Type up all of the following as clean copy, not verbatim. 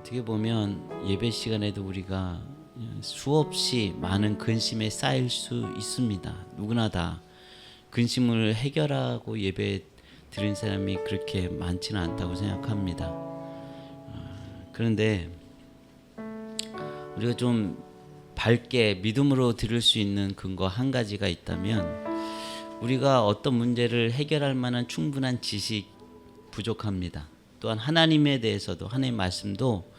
어떻게 보면 예배 시간에도 우리가 수없이 많은 근심에 쌓일 수 있습니다. 누구나 다 근심을 해결하고 예배 드린 사람이 그렇게 많지는 않다고 생각합니다. 그런데 우리가 좀 밝게 믿음으로 들을 수 있는 근거 한 가지가 있다면, 우리가 어떤 문제를 해결할 만한 충분한 지식 부족합니다. 또한 하나님에 대해서도, 하나님 말씀도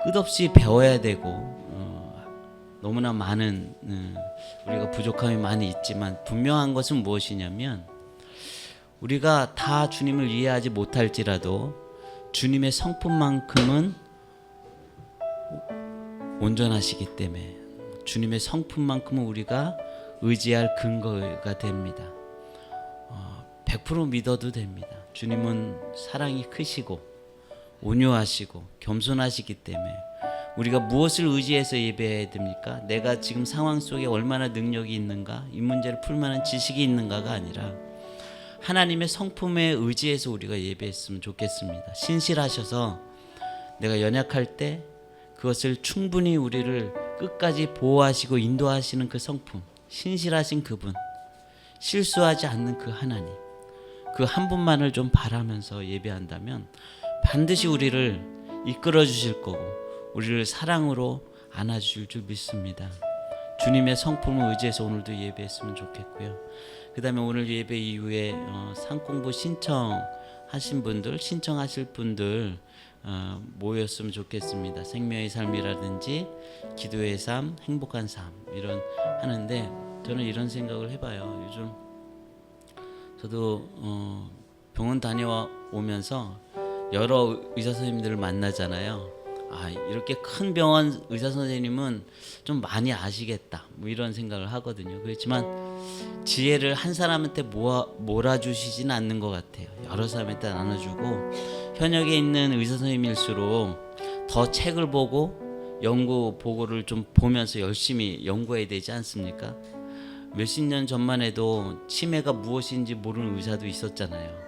끝없이 배워야 되고 너무나 많은 우리가 부족함이 많이 있지만, 분명한 것은 무엇이냐면 우리가 다 주님을 이해하지 못할지라도 주님의 성품만큼은 온전하시기 때문에 주님의 성품만큼은 우리가 의지할 근거가 됩니다. 100% 믿어도 됩니다. 주님은 사랑이 크시고 온유하시고 겸손하시기 때문에 우리가 무엇을 의지해서 예배해야 됩니까? 내가 지금 상황 속에 얼마나 능력이 있는가, 이 문제를 풀 만한 지식이 있는가가 아니라 하나님의 성품에 의지해서 우리가 예배했으면 좋겠습니다. 신실하셔서 내가 연약할 때 그것을 충분히 우리를 끝까지 보호하시고 인도하시는 그 성품, 신실하신 그분, 실수하지 않는 그 하나님, 그 한 분만을 좀 바라면서 예배한다면 반드시 우리를 이끌어 주실 거고 우리를 사랑으로 안아주실 줄 믿습니다. 주님의 성품을 의지해서 오늘도 예배했으면 좋겠고요. 그 다음에 오늘 예배 이후에 상공부 신청하신 분들, 신청하실 분들 모였으면 좋겠습니다. 생명의 삶이라든지 기도의 삶, 행복한 삶 이런 하는데, 저는 이런 생각을 해봐요. 요즘 저도 병원 다녀오면서 여러 의사 선생님들을 만나잖아요. 이렇게 큰 병원 의사 선생님은 좀 많이 아시겠다, 뭐 이런 생각을 하거든요. 그렇지만 지혜를 한 사람한테 몰아주시진 않는 것 같아요. 여러 사람한테 나눠주고, 현역에 있는 의사 선생님일수록 더 책을 보고 연구 보고를 좀 보면서 열심히 연구해야 되지 않습니까? 몇십 년 전만 해도 치매가 무엇인지 모르는 의사도 있었잖아요.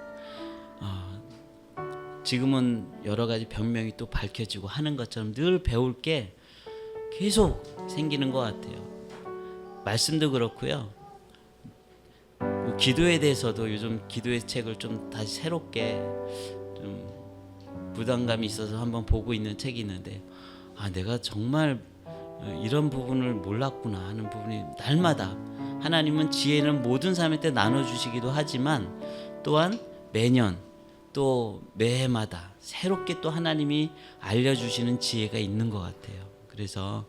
지금은 여러 가지 병명이 또 밝혀지고 하는 것처럼 늘 배울 게 계속 생기는 것 같아요. 말씀도 그렇고요. 기도에 대해서도 요즘 기도의 책을 좀 다시 새롭게 좀 부담감이 있어서 한번 보고 있는 책이 있는데, 내가 정말 이런 부분을 몰랐구나 하는 부분이 날마다, 하나님은 지혜는 모든 사람한테 나눠주시기도 하지만 또한 매년 또 매해마다 새롭게 또 하나님이 알려주시는 지혜가 있는 것 같아요. 그래서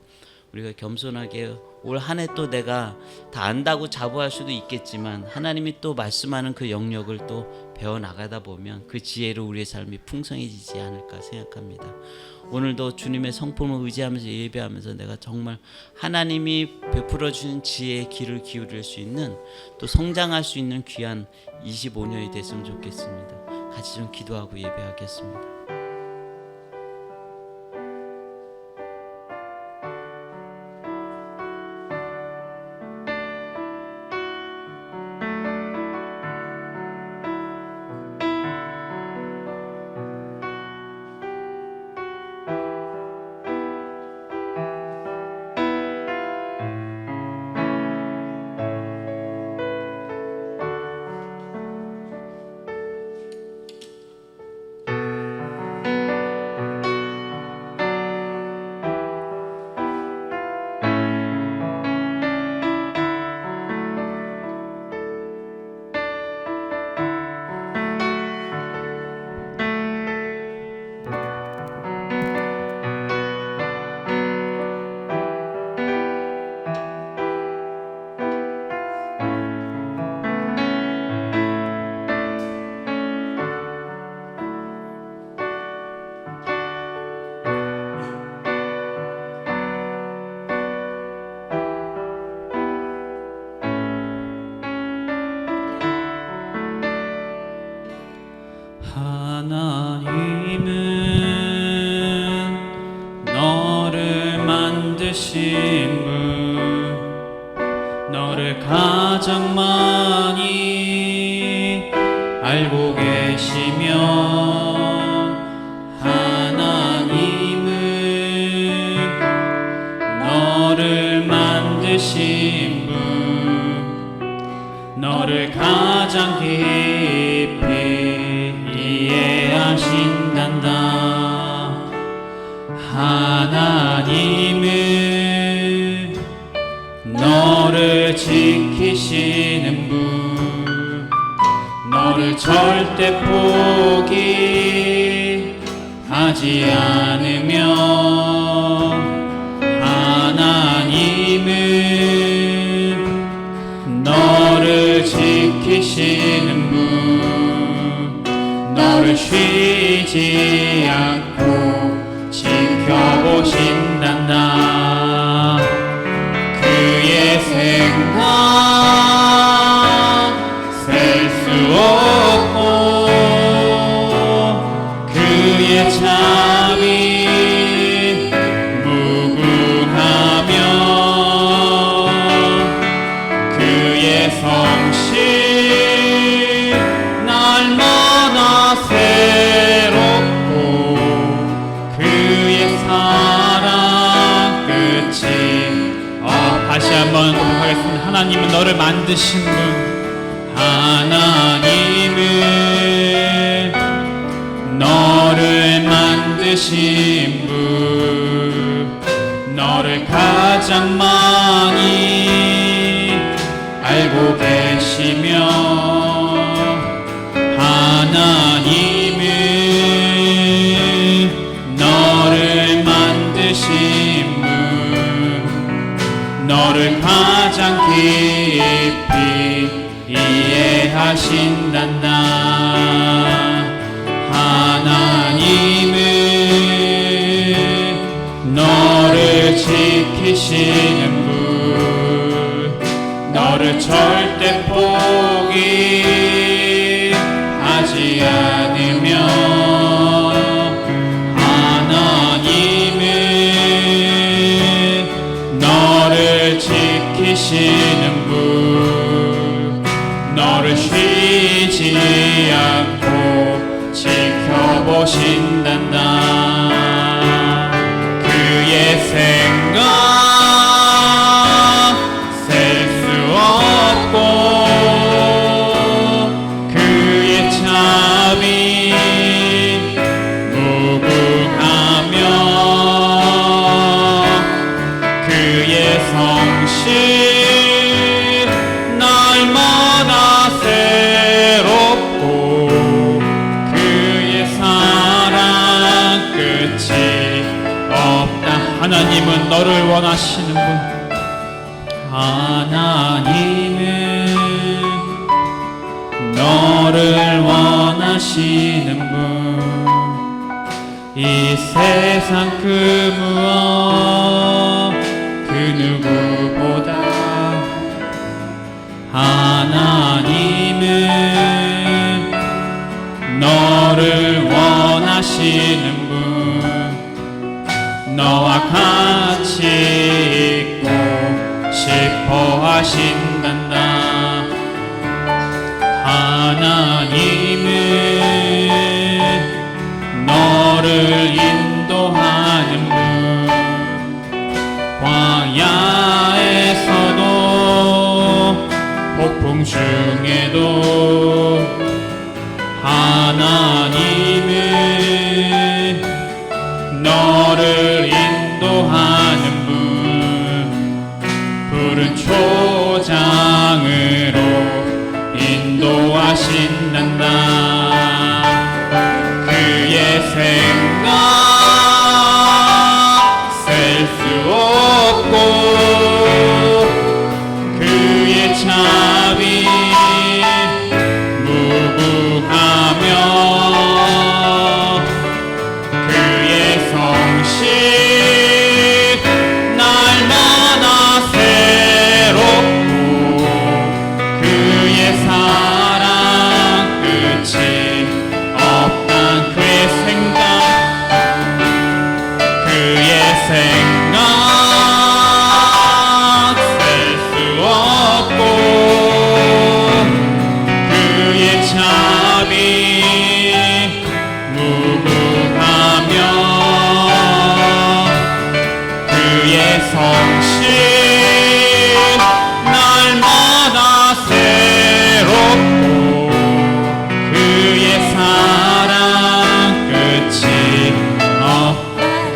우리가 겸손하게 올 한 해 또 내가 다 안다고 자부할 수도 있겠지만, 하나님이 또 말씀하는 그 영역을 또 배워나가다 보면 그 지혜로 우리의 삶이 풍성해지지 않을까 생각합니다. 오늘도 주님의 성품을 의지하면서 예배하면서 내가 정말 하나님이 베풀어 주는 지혜의 귀를 기울일 수 있는, 또 성장할 수 있는 귀한 25년이 됐으면 좋겠습니다. 같이 좀 기도하고 예배하겠습니다. 하나님은 너를 만드신 분, 너를 가장 많이 알고 계시며, 하나님은 하신단다. 하나님은 너를 지키시는 분, 너를 절대 포기하지 않으며, 하나님은 너를 지키시는 분, 너를 쉬지 않고 지켜보신단다. 그의 생각 셀 수 없고, 그의 참이 무궁하며, 그의 성실 날마다 새롭고, 그의 사랑 끝이 다시 한번 고백하겠습니다. 하나님은 너를 만드신 분, 하나님은 너를 만드신 분, 너를 가장 많이 알고 계시며, 하나님은 너를 만드신 분, 너를 가장 깊이 이해하신단다. 하나님은 너를 지키시는 분, 너를 절대 포기하지 않으며, 하나님은 너를 지키시는 분, 너를 쉬지 않고 지켜보신단다. 그의 생각 셀 수 없고, 그의 참이 무궁하며, 그의 성실 날마다 새롭고, 그의 사랑 끝이 없다. 하나님은 너를 원하시는 분, 하나님은 너를 원하시는 분, 이 세상 그 무엇 그 누구보다 하나님은 너를 원하시는 분, 너와 같이 있고 싶어 하신단다. 하나님은 너를 인도하는 분, 광야에서도 폭풍 중에도 하나님은 너를 인도하는 분, 푸른 초장으로 인도하신단다. 그의 생각 셀 수 없고, 그의 참이 무궁하며, 그의 성실 날마다 새롭고, 그의 사랑 끝이 없단. 그의 생각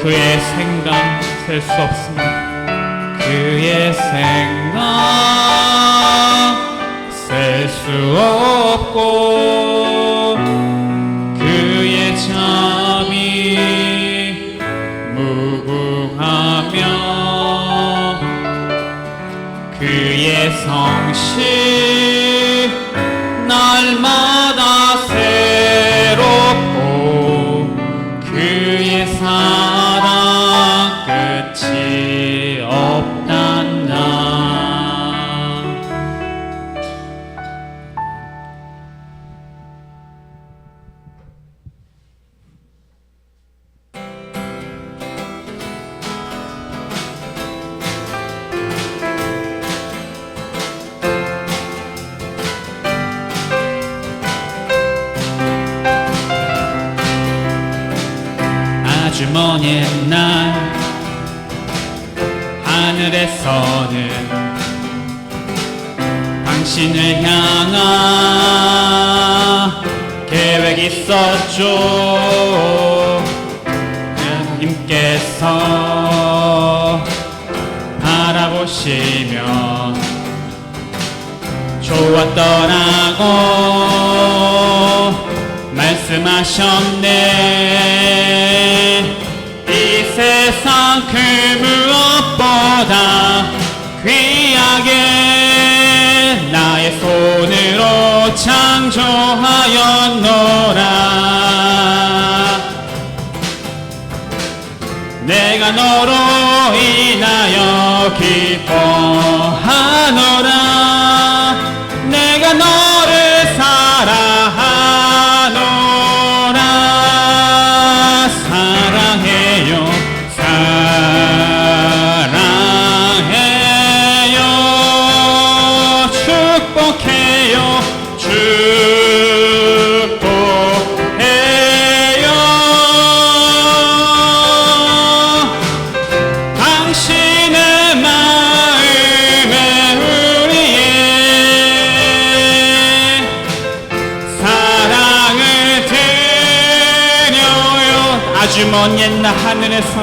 그의 생각 셀 수 없습니다. 그의 생각 셀 수 없고 그의 잠이 무궁하며 그의 성실 날마다 새롭고 그의 사랑 끝이 없단다. 아주 먼 옛날 하늘에서는 당신을 향한 계획 있었죠. 하나님께서 바라보시며 좋았더라고 말씀하셨네. 이 세상 그 무엇보다 귀하게 나의 손으로 창조하였노라. 내가 너로 인하여 기뻐하노라. 내가 너를 사랑하노라. 사랑해요 사랑해요 축복해요 축복해요. 당신의 마음에 우리의 사랑을 드려요. 아주 먼 옛날 하늘에서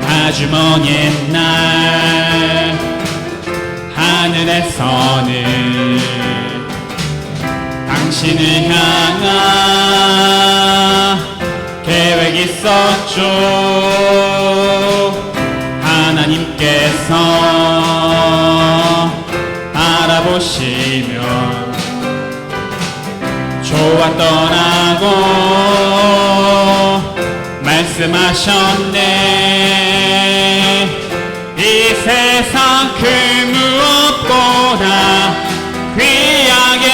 아주 먼 옛날 하늘에서는 당신을 향한 계획 있었죠. 하나님께서 바라보시며 좋았더라고 말씀하셨네. 이 세상 그 무엇보다 귀하게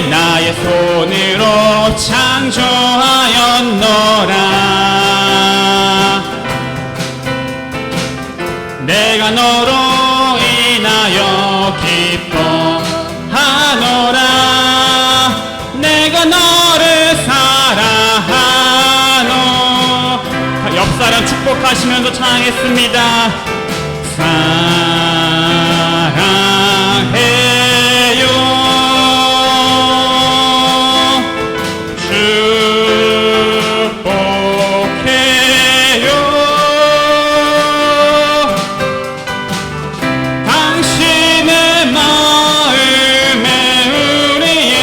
나의 손으로 창조하였노라. 내가 너로 인하여 기뻐하노라. 내가 너를 사랑하노. 옆사람 축복하시면서 찬양했습니다. 사랑해요 축복해요. 당신의 마음에 우리의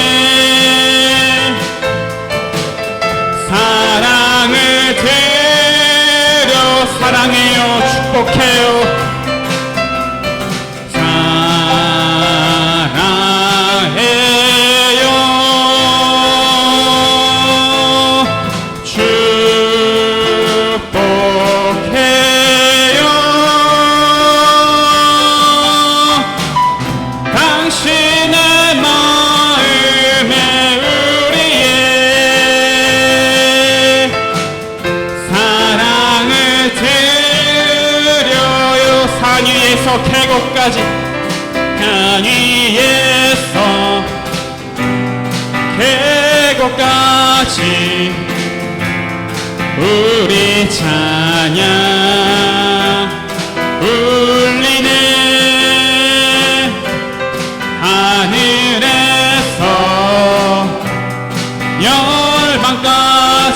사랑을 드려. 사랑해요 축복해요 사랑해요 축복해요. 당신의 마음에 우리의 사랑을 드려요. 산 위에서 계곡까지 산 위에서 계곡까지 우리 찬양 울리네. 하늘에서 열방까지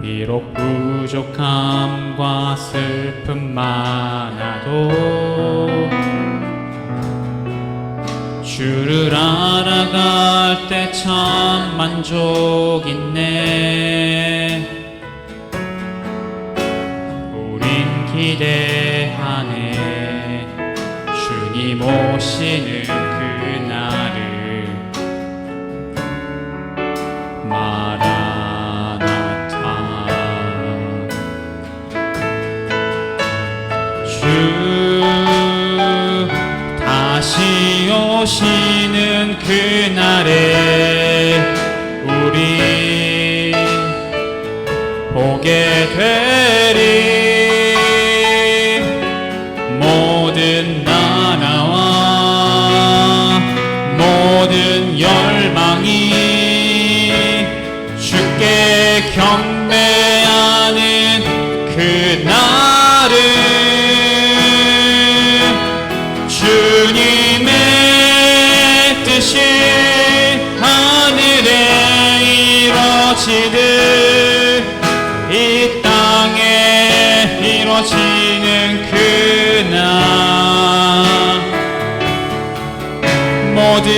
비록 부족함과 슬픔 많아도 주를 알아갈 때 참 만족 있네. 우린 기대하네 주님 오시는 그날을. 마라나타 주 다시 오시는 그날에 우리 보게 되리. 모든 나라와 모든 열망이 주께 경배하는 그날은 주님의 뜻이 하늘에 이루어지듯 이 땅에 이루어지는 그날. 모든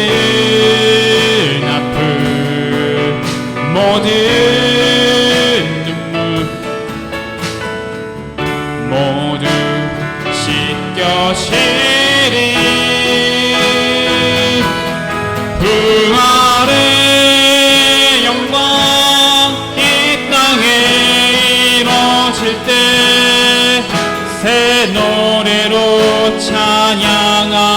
아픔 모든 눈물 모두 씻겨지리. 부활의 영광 이 땅에 이루어질 때 새 노래로 찬양하리라.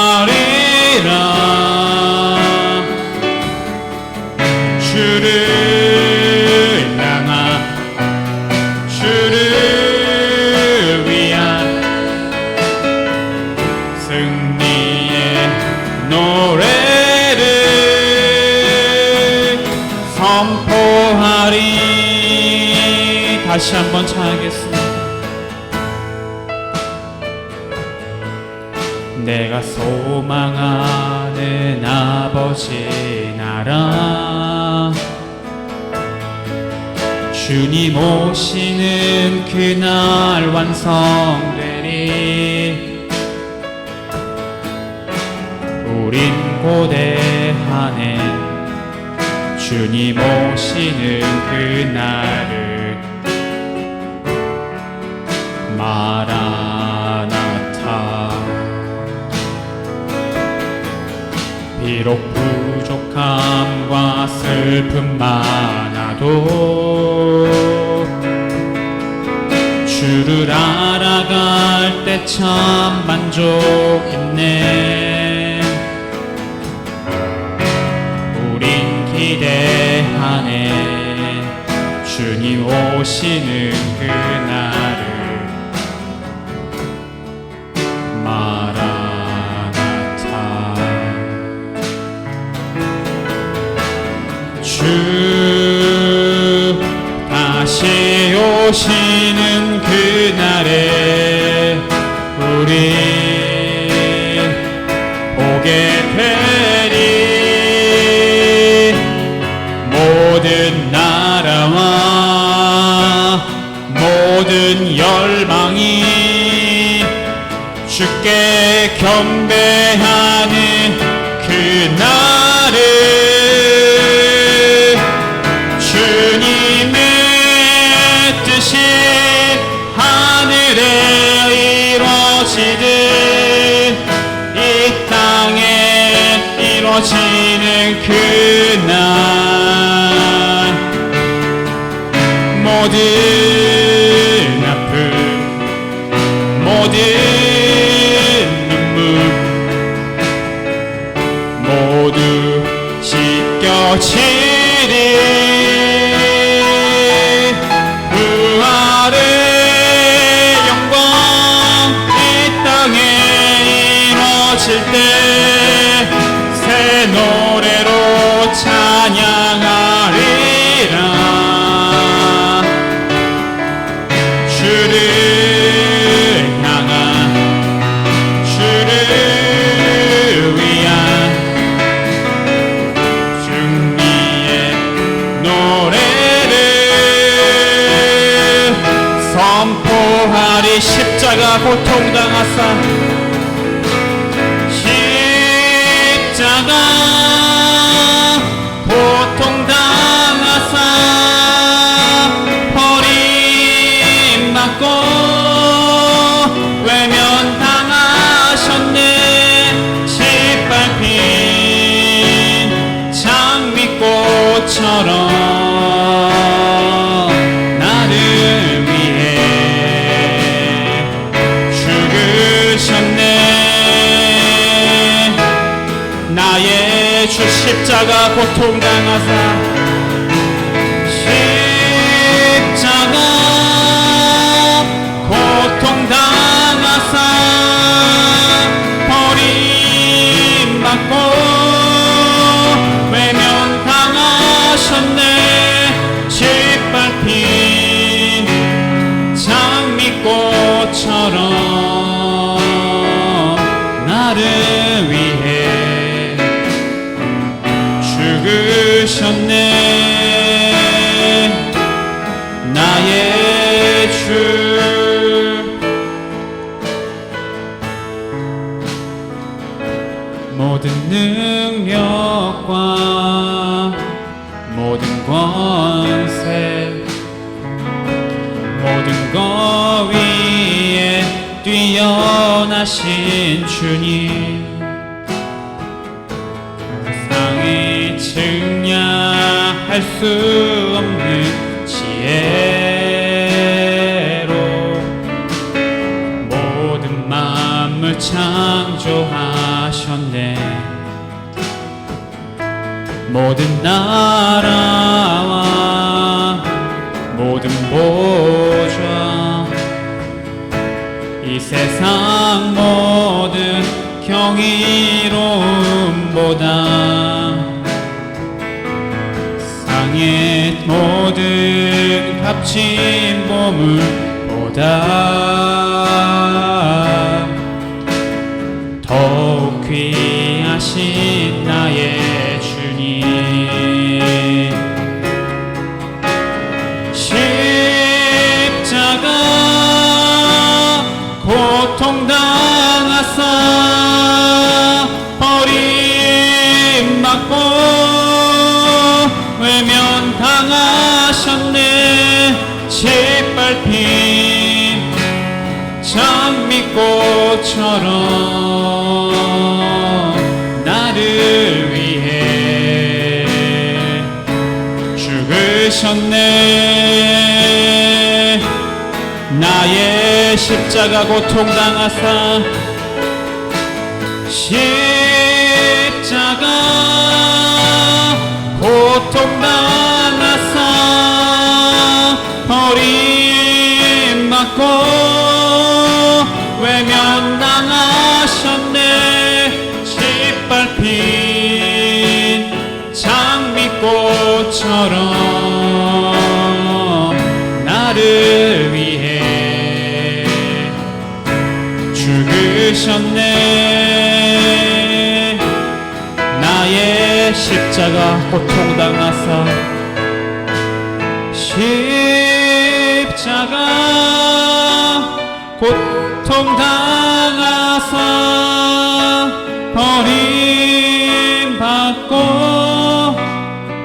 주를 향한 주를 위한 승리의 노래를 선포하리. 다시 한번 찬양하겠습니다. 내가 소망하는 아버지 나라 주님 오시는 그날 완성되리. 우린 고대하네 주님 오시는 그날을. 마라나타 비록 부족함과 슬픔 많아도 주를 알아갈 때 참 만족 있네. 우린 기대하네 주님 오시는 그날을. 주 다시 오시는 그날에 우리 보게 되리. 모든 나라와 모든 열방이 주께 경배하는 그날을 주님의 뜻이 하늘에 이루어지듯 이 땅에 이루어지는 그날. 모든 아픔 모든 눈물 모두 씻겨지리. 부활의 영광 이 땅에 이루어질 때 새 노래로 찬양하리라. 주를 향한 주를 위한 승리 십자가 고통당하사 십자가 고통당하사 버림받고 외면당하셨네. 짓밟힌 장미꽃처럼 나를 위해 죽으셨네. 나의 주 십자가 고통당하사 십자가 고통당하사 버림받고 외면당하셨네. 짓밟힌 장미꽃처럼 나를 위해 죽으셨네. 나의 주 모든 능력과 모든 권세 모든 것 위에 뛰어나신 주님 세상이 측량할 수 없는 지혜로 모든 만물 창조하셨네. 모든 나라와 모든 보좌 이 세상 모든 경이로움보다 상의 모든 값진 보물보다 더욱 귀하신 나의 주님 십자가 고통당하사 버림받고 외면당하셨네. 짓밟힌 장미꽃처럼 나를 위해 죽으셨네. 나의 십자가 고통당하사 십자가 고통당하사 버림받고 외면당하셨네. 짓밟힌 장미꽃처럼 나를 위해 죽으셨네. 나의 십자가 고통당하사 십자가 고통당하사 버림받고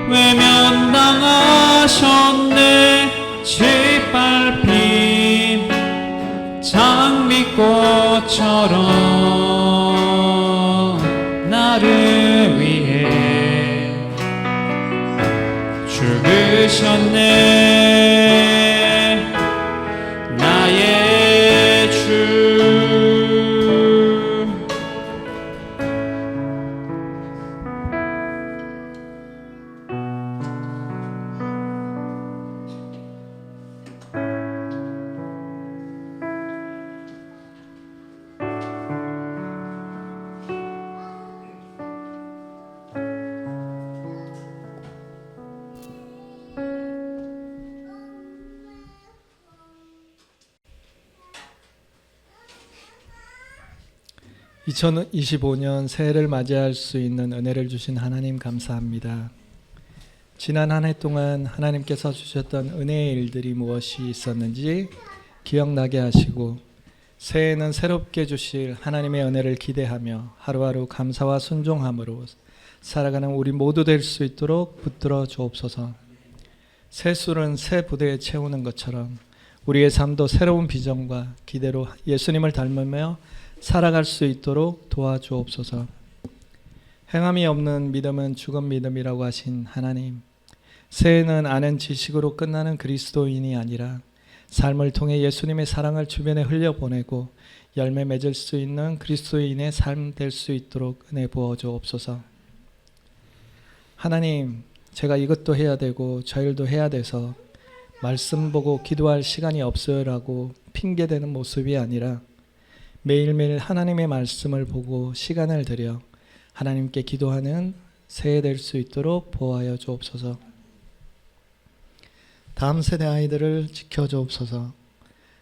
외면당하셨네. 짓밟힌 장미꽃처럼 나를 위해 죽으셨네. 나의 주 (2025년) 새해를 맞이할 수 있는 은혜를 주신 하나님 감사합니다. 지난 한 해 동안 하나님께서 주셨던 은혜의 일들이 무엇이 있었는지 기억나게 하시고 새해에는 새롭게 주실 하나님의 은혜를 기대하며 하루하루 감사와 순종함으로 살아가는 우리 모두 될 수 있도록 붙들어 주옵소서. 새 술은 새 부대에 채우는 것처럼 우리의 삶도 새로운 비전과 기대로 예수님을 닮으며 살아갈 수 있도록 도와주옵소서. 행함이 없는 믿음은 죽은 믿음이라고 하신 하나님, 새해는 아는 지식으로 끝나는 그리스도인이 아니라 삶을 통해 예수님의 사랑을 주변에 흘려보내고 열매 맺을 수 있는 그리스도인의 삶 될 수 있도록 은혜 부어 주옵소서. 하나님, 제가 이것도 해야 되고 저 일도 해야 돼서 말씀 보고 기도할 시간이 없어요라고 핑계대는 모습이 아니라 매일매일 하나님의 말씀을 보고 시간을 들여 하나님께 기도하는 새해 될 수 있도록 보호하여 주옵소서. 다음 세대 아이들을 지켜주옵소서.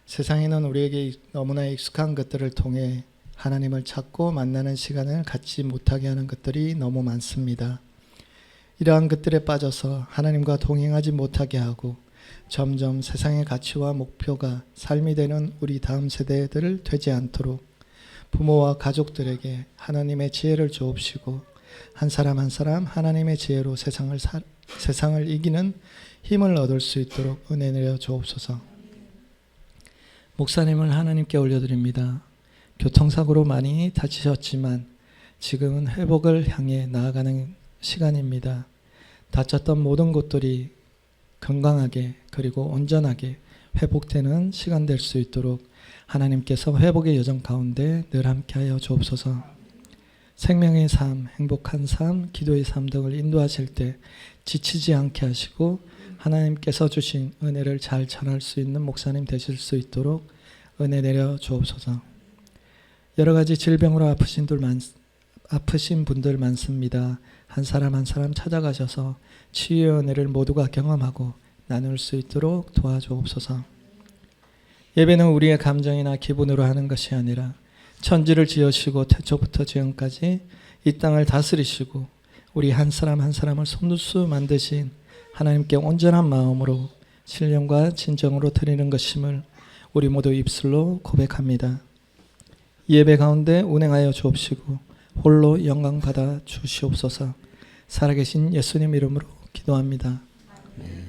세상에는 우리에게 너무나 익숙한 것들을 통해 하나님을 찾고 만나는 시간을 갖지 못하게 하는 것들이 너무 많습니다. 이러한 것들에 빠져서 하나님과 동행하지 못하게 하고 점점 세상의 가치와 목표가 삶이 되는 우리 다음 세대들을 되지 않도록 부모와 가족들에게 하나님의 지혜를 주옵시고 한 사람 한 사람 하나님의 지혜로 세상을 이기는 힘을 얻을 수 있도록 은혜 내려 주옵소서. 목사님을 하나님께 올려드립니다. 교통사고로 많이 다치셨지만 지금은 회복을 향해 나아가는 시간입니다. 다쳤던 모든 곳들이 건강하게 그리고 온전하게 회복되는 시간 될 수 있도록 하나님께서 회복의 여정 가운데 늘 함께하여 주옵소서. 생명의 삶, 행복한 삶, 기도의 삶 등을 인도하실 때 지치지 않게 하시고 하나님께서 주신 은혜를 잘 전할 수 있는 목사님 되실 수 있도록 은혜 내려 주옵소서. 여러 가지 질병으로 아프신 분들 많습니다. 한 사람 한 사람 찾아가셔서 치유의 은혜를 모두가 경험하고 나눌 수 있도록 도와주옵소서. 예배는 우리의 감정이나 기분으로 하는 것이 아니라 천지를 지으시고 태초부터 지금까지 이 땅을 다스리시고 우리 한 사람 한 사람을 손수 만드신 하나님께 온전한 마음으로 신령과 진정으로 드리는 것임을 우리 모두 입술로 고백합니다. 예배 가운데 운행하여 주옵시고 홀로 영광 받아 주시옵소서. 살아계신 예수님 이름으로 기도합니다. 네,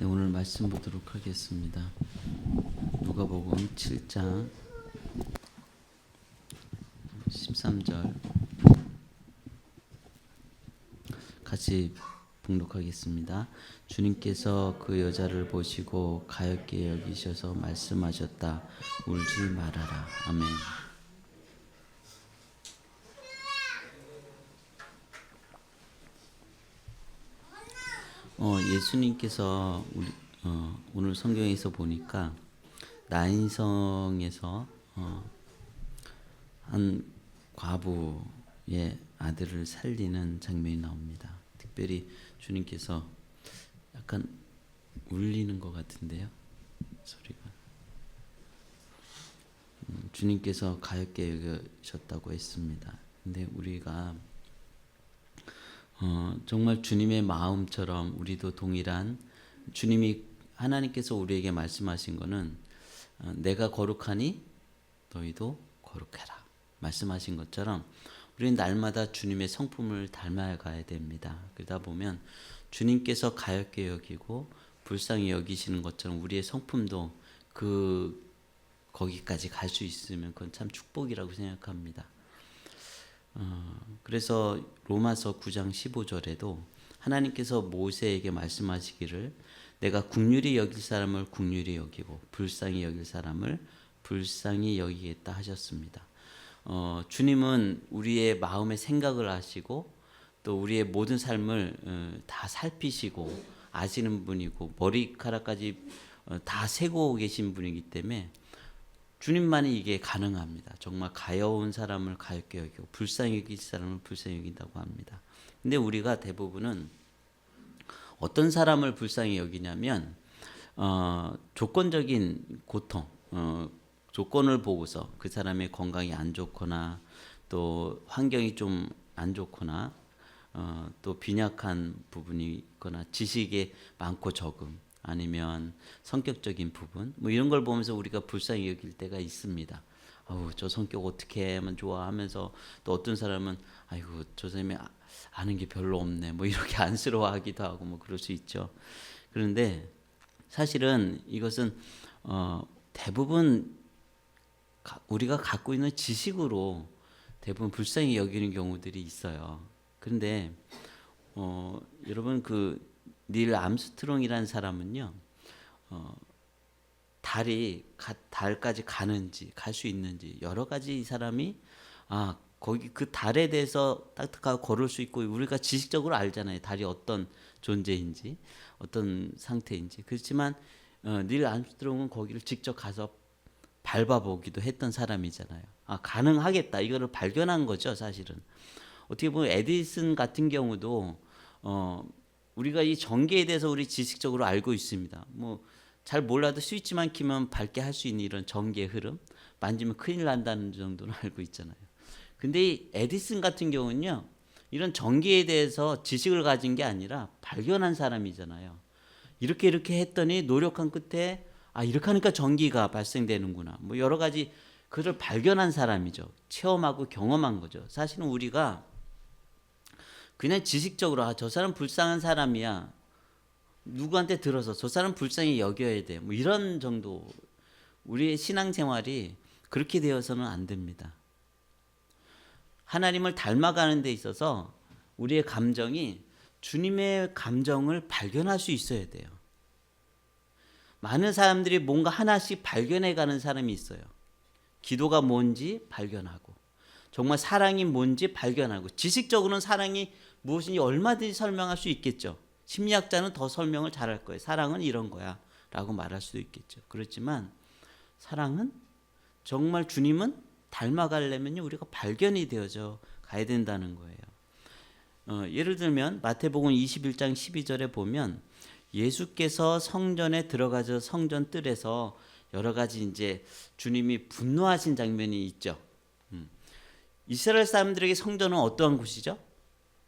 오늘 말씀 보도록 하겠습니다. 누가복음 7장 13절 같이 봉독하겠습니다. 주님께서 그 여자를 보시고 가엾게 여기셔서 말씀하셨다. 울지 말아라. 아멘. 예수님께서 오늘 성경에서 보니까 나인성에서 한 과부의 아들을 살리는 장면이 나옵니다. 특별히 주님께서 약간 울리는 것 같은데요, 소리가. 주님께서 가엾게 여기셨다고 했습니다. 근데 우리가 정말 주님의 마음처럼 우리도 동일한 하나님께서 우리에게 말씀하신 거는 내가 거룩하니 너희도 거룩해라 말씀하신 것처럼 우리는 날마다 주님의 성품을 닮아가야 됩니다. 그러다 보면 주님께서 가엾게 여기고 불쌍히 여기시는 것처럼 우리의 성품도 거기까지 갈 수 있으면 그건 참 축복이라고 생각합니다. 그래서 로마서 9장 15절에도 하나님께서 모세에게 말씀하시기를 내가 긍휼히 여길 사람을 긍휼히 여기고 불쌍히 여길 사람을 불쌍히 여기겠다 하셨습니다. 주님은 우리의 마음의 생각을 아시고 또 우리의 모든 삶을 다 살피시고 아시는 분이고 머리카락까지 다 세고 계신 분이기 때문에 주님만이 이게 가능합니다. 정말 가여운 사람을 가엽게 여기고 불쌍히 여길 사람을 불쌍히 여긴다고 합니다. 근데 우리가 대부분은 어떤 사람을 불쌍히 여기냐면 조건적인 고통, 조건을 보고서 그 사람의 건강이 안 좋거나 또 환경이 좀 안 좋거나 또 빈약한 부분이 있거나 지식이 많고 적음 아니면 성격적인 부분 뭐 이런 걸 보면서 우리가 불쌍히 여길 때가 있습니다. 아우 저 성격 어떻게 하면 좋아 하면서 또 어떤 사람은 아이고 저 사람이 아는 게 별로 없네 뭐 이렇게 안쓰러워하기도 하고 뭐 그럴 수 있죠. 그런데 사실은 이것은 대부분 우리가 갖고 있는 지식으로 대부분 불쌍히 여기는 경우들이 있어요. 그런데 여러분 그 닐 암스트롱이라는 사람은요 달까지 가는지 갈 수 있는지 여러 가지 이 사람이 거기 그 달에 대해서 딱딱하게 걸을 수 있고 우리가 지식적으로 알잖아요. 달이 어떤 존재인지 어떤 상태인지. 그렇지만 닐 암스트롱은 거기를 직접 가서 밟아보기도 했던 사람이잖아요. 가능하겠다 이거를 발견한 거죠. 사실은 어떻게 보면 에디슨 같은 경우도 우리가 이 전기에 대해서 우리 지식적으로 알고 있습니다. 뭐 잘 몰라도 스위치만 키면 밝게 할 수 있는 이런 전기의 흐름, 만지면 큰일 난다는 정도는 알고 있잖아요. 근데 이 에디슨 같은 경우는요, 이런 전기에 대해서 지식을 가진 게 아니라 발견한 사람이잖아요. 이렇게 했더니 노력한 끝에 이렇게 하니까 전기가 발생되는구나. 뭐 여러 가지 그걸 발견한 사람이죠. 체험하고 경험한 거죠. 사실은 우리가 그냥 지식적으로 저 사람 불쌍한 사람이야. 누구한테 들어서 저 사람 불쌍히 여겨야 돼. 뭐 이런 정도. 우리의 신앙생활이 그렇게 되어서는 안 됩니다. 하나님을 닮아가는 데 있어서 우리의 감정이 주님의 감정을 발견할 수 있어야 돼요. 많은 사람들이 뭔가 하나씩 발견해가는 사람이 있어요. 기도가 뭔지 발견하고 정말 사랑이 뭔지 발견하고 지식적으로는 사랑이 무엇인지 얼마든지 설명할 수 있겠죠. 심리학자는 더 설명을 잘할 거예요. 사랑은 이런 거야 라고 말할 수도 있겠죠. 그렇지만 사랑은 정말 주님은 닮아가려면 우리가 발견이 되어져 가야 된다는 거예요. 예를 들면 마태복음 21장 12절에 보면 예수께서 성전에 들어가서 성전 뜰에서 여러 가지 이제 주님이 분노하신 장면이 있죠. 이스라엘 사람들에게 성전은 어떠한 곳이죠?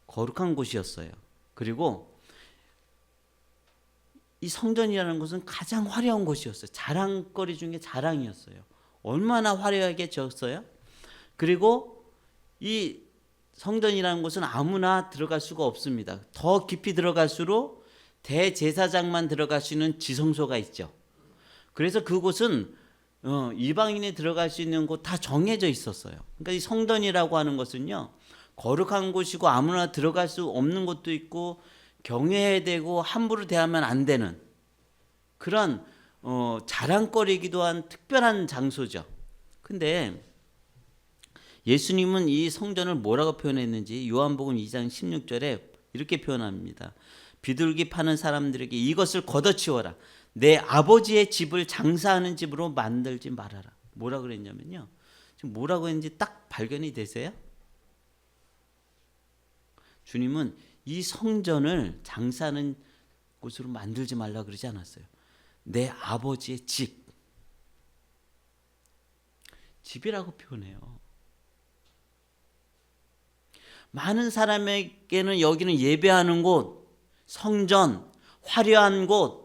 거룩한 곳이었어요. 그리고 이 성전이라는 것은 가장 화려한 곳이었어요. 자랑거리 중에 자랑이었어요. 얼마나 화려하게 지었어요? 그리고 이 성전이라는 곳은 아무나 들어갈 수가 없습니다. 더 깊이 들어갈수록 대제사장만 들어갈 수 있는 지성소가 있죠. 그래서 그곳은 이방인이 들어갈 수 있는 곳 다 정해져 있었어요. 그러니까 이 성전이라고 하는 것은요, 거룩한 곳이고 아무나 들어갈 수 없는 곳도 있고 경외해야 되고 함부로 대하면 안 되는 그런 자랑거리이기도 한 특별한 장소죠. 근데 예수님은 이 성전을 뭐라고 표현했는지 요한복음 2장 16절에 이렇게 표현합니다. 비둘기 파는 사람들에게 이것을 걷어치워라. 내 아버지의 집을 장사하는 집으로 만들지 말아라. 뭐라 그랬냐면요. 지금 뭐라고 했는지 딱 발견이 되세요? 주님은 이 성전을 장사하는 곳으로 만들지 말라 그러지 않았어요. 내 아버지의 집. 집이라고 표현해요. 많은 사람에게는 여기는 예배하는 곳, 성전, 화려한 곳,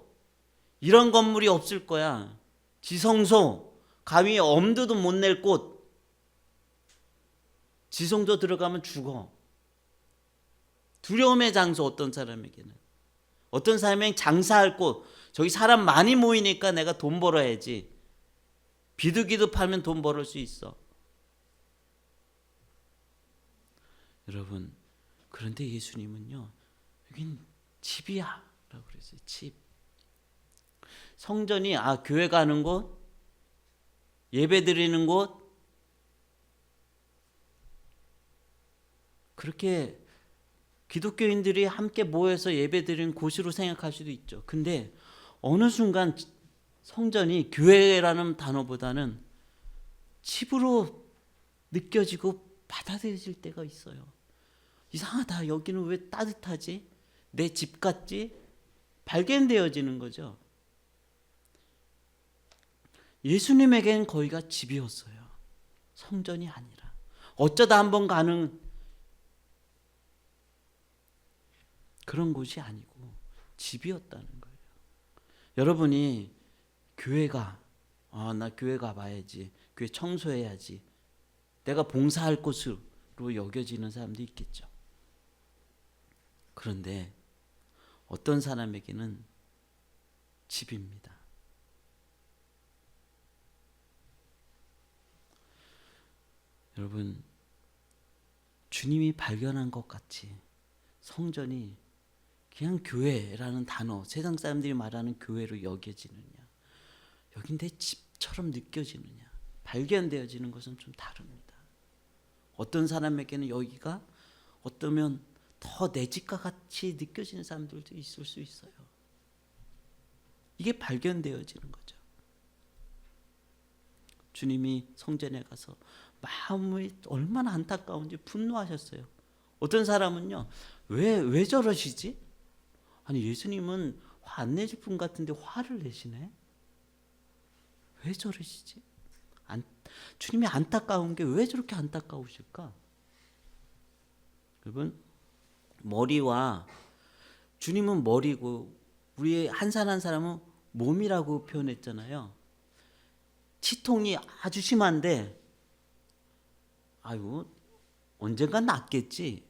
이런 건물이 없을 거야. 지성소, 가위 엄두도 못 낼 곳. 지성소 들어가면 죽어. 두려움의 장소, 어떤 사람에게는. 어떤 사람에게는 장사할 곳, 저기 사람 많이 모이니까 내가 돈 벌어야지. 비둘기도 팔면 돈 벌을 수 있어. 여러분, 그런데 예수님은요, 여긴 집이야 라고 그랬어요. 집. 성전이 교회 가는 곳, 예배 드리는 곳, 그렇게 기독교인들이 함께 모여서 예배 드리는 곳으로 생각할 수도 있죠. 근데 어느 순간 성전이 교회라는 단어보다는 집으로 느껴지고 받아들여질 때가 있어요. 이상하다. 여기는 왜 따뜻하지? 내 집 같지? 발견되어지는 거죠. 예수님에겐 거기가 집이었어요. 성전이 아니라. 어쩌다 한번 가는 그런 곳이 아니고 집이었다는 거예요. 여러분이 교회가 나 교회 가봐야지, 교회 청소해야지, 내가 봉사할 곳으로 여겨지는 사람도 있겠죠. 그런데 어떤 사람에게는 집입니다. 여러분, 주님이 발견한 것 같이 성전이 그냥 교회라는 단어, 세상 사람들이 말하는 교회로 여겨지느냐, 여긴 내 집처럼 느껴지느냐, 발견되어지는 것은 좀 다릅니다. 어떤 사람에게는 여기가 어떠면 더 내 집과 같이 느껴지는 사람들도 있을 수 있어요. 이게 발견되어지는 거죠. 주님이 성전에 가서 마음이 얼마나 안타까운지 분노하셨어요. 어떤 사람은요, 왜 저러시지? 아니, 예수님은 화 안 내실 분 같은데 화를 내시네? 왜 저러시지? 주님이 안타까운 게 왜 저렇게 안타까우실까? 여러분, 머리와 주님은 머리고 우리 한 사람 한 사람은 몸이라고 표현했잖아요. 치통이 아주 심한데 아이고 언젠간 낫겠지,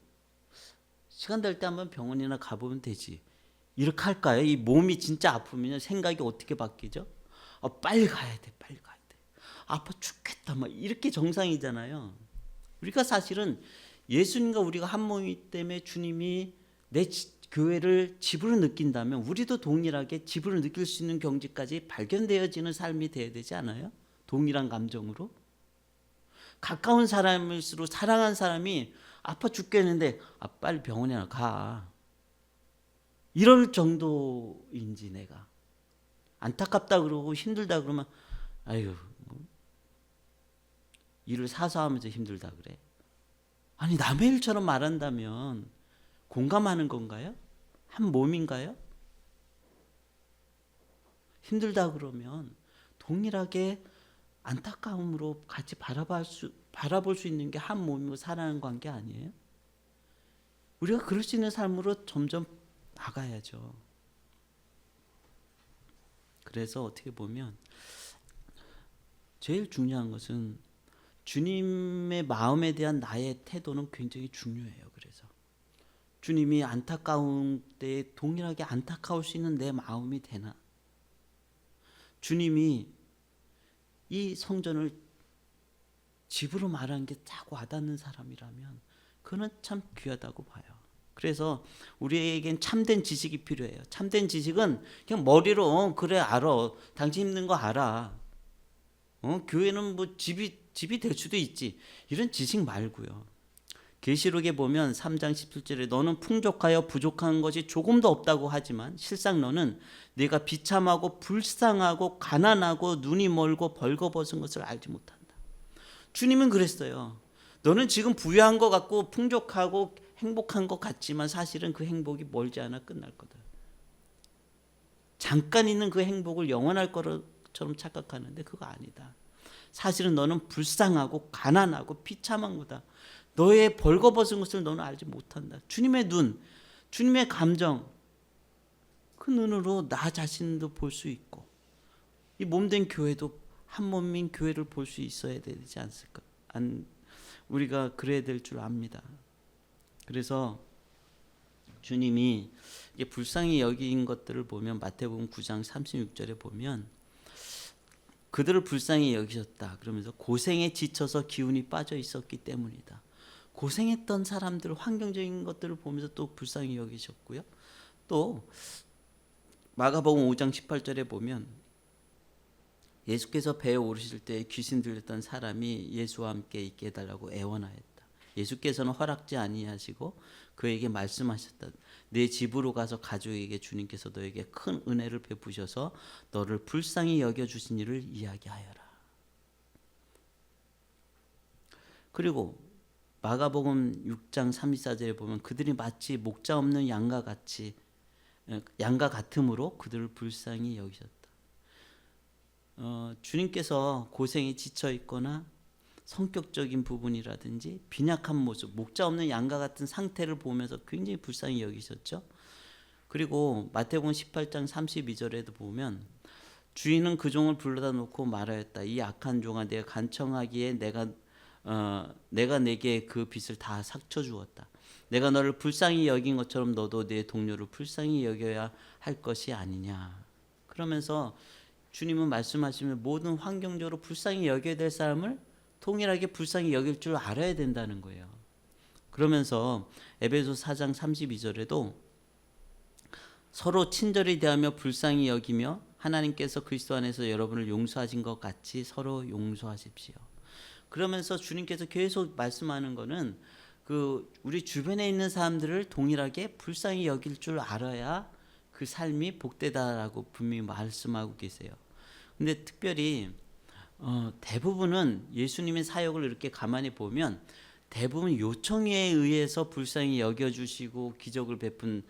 시간 될 때 한번 병원이나 가보면 되지, 이렇게 할까요? 이 몸이 진짜 아프면 생각이 어떻게 바뀌죠? 빨리 가야 돼, 빨리 가야 돼, 아파 죽겠다, 막 이렇게 정상이잖아요. 우리가 사실은 예수님과 우리가 한 몸이기 때문에 주님이 내 교회를 집으로 느낀다면 우리도 동일하게 집으로 느낄 수 있는 경지까지 발견되어지는 삶이 되어야 되지 않아요? 동일한 감정으로. 가까운 사람일수록 사랑한 사람이 아파 죽겠는데 빨리 병원에 가, 이럴 정도인지, 내가 안타깝다 그러고 힘들다 그러면 아유 일을 사서하면서 힘들다 그래. 아니, 남의 일처럼 말한다면 공감하는 건가요? 한 몸인가요? 힘들다 그러면 동일하게 안타까움으로 같이 바라볼 수 있는 게 한 몸이고 사랑하는 관계 아니에요? 우리가 그럴 수 있는 삶으로 점점 나가야죠. 그래서 어떻게 보면 제일 중요한 것은 주님의 마음에 대한 나의 태도는 굉장히 중요해요. 그래서 주님이 안타까운 때에 동일하게 안타까울 수 있는 내 마음이 되나? 주님이 이 성전을 집으로 말한 게 딱 와닿는 사람이라면 그는 참 귀하다고 봐요. 그래서 우리에겐 참된 지식이 필요해요. 참된 지식은 그냥 머리로 그래 알아, 당신 힘든 거 알아, 교회는 뭐 집이 될 수도 있지, 이런 지식 말고요. 계시록에 보면 3장 17절에 너는 풍족하여 부족한 것이 조금도 없다고 하지만 실상 너는 네가 비참하고 불쌍하고 가난하고 눈이 멀고 벌거벗은 것을 알지 못한다. 주님은 그랬어요. 너는 지금 부유한 것 같고 풍족하고 행복한 것 같지만 사실은 그 행복이 멀지 않아 끝날 거다. 잠깐 있는 그 행복을 영원할 것처럼 착각하는데 그거 아니다. 사실은 너는 불쌍하고 가난하고 비참한 거다. 너의 벌거벗은 것을 너는 알지 못한다. 주님의 눈, 주님의 감정, 그 눈으로 나 자신도 볼 수 있고 이 몸된 교회도 한 몸인 교회를 볼 수 있어야 되지 않을까? 우리가 그래야 될 줄 압니다. 그래서 주님이 이게 불쌍히 여긴 것들을 보면 마태복음 9장 36절에 보면 그들을 불쌍히 여기셨다 그러면서 고생에 지쳐서 기운이 빠져 있었기 때문이다. 고생했던 사람들, 환경적인 것들을 보면서 또 불쌍히 여기셨고요. 또 마가복음 5장 18절에 보면 예수께서 배에 오르실 때 귀신 들렸던 사람이 예수와 함께 있게 해달라고 애원하였다. 예수께서는 허락지 아니하시고 그에게 말씀하셨다. 내 집으로 가서 가족에게 주님께서 너에게 큰 은혜를 베푸셔서 너를 불쌍히 여겨주신 일을 이야기하여라. 그리고 마가복음 6장 34절에 보면 그들이 마치 목자 없는 양과 같음으로 그들을 불쌍히 여기셨다. 주님께서 고생에 지쳐 있거나 성격적인 부분이라든지 빈약한 모습, 목자 없는 양과 같은 상태를 보면서 굉장히 불쌍히 여기셨죠. 그리고 마태복음 18장 32절에도 보면 주인은 그 종을 불러다 놓고 말하였다. 이 악한 종아, 내가 간청하기에 내가 내게 그 빚을 다 삭혀 주었다. 내가 너를 불쌍히 여긴 것처럼 너도 내 동료를 불쌍히 여겨야 할 것이 아니냐. 그러면서 주님은 말씀하시면 모든 환경적으로 불쌍히 여겨야 될 사람을 동일하게 불쌍히 여길 줄 알아야 된다는 거예요. 그러면서 에베소 4장 32절에도 서로 친절히 대하며 불쌍히 여기며 하나님께서 그리스도 안에서 여러분을 용서하신 것 같이 서로 용서하십시오. 그러면서 주님께서 계속 말씀하는 거는 우리 주변에 있는 사람들을 동일하게 불쌍히 여길 줄 알아야 그 삶이 복되다라고 분명히 말씀하고 계세요. 근데 특별히 대부분은 예수님의 사역을 이렇게 가만히 보면 대부분 요청에 의해서 불쌍히 여겨주시고 기적을 베푼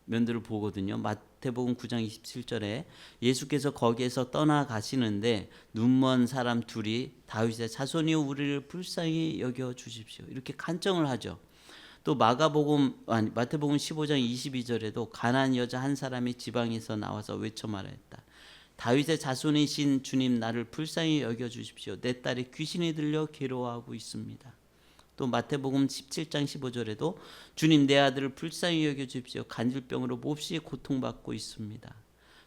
면들을 보거든요. 마태복음 9장 27절에 예수께서 거기에서 떠나가시는데 눈먼 사람 둘이 다윗의 자손이여 우리를 불쌍히 여겨주십시오. 이렇게 간청을 하죠. 또 마태복음 15장 22절에도 가난한 여자 한 사람이 지방에서 나와서 외쳐 말했다. 다윗의 자손이신 주님 나를 불쌍히 여겨주십시오. 내 딸이 귀신이 들려 괴로워하고 있습니다. 또 마태복음 17장 15절에도 주님 내 아들을 불쌍히 여겨주십시오. 간질병으로 몹시 고통받고 있습니다.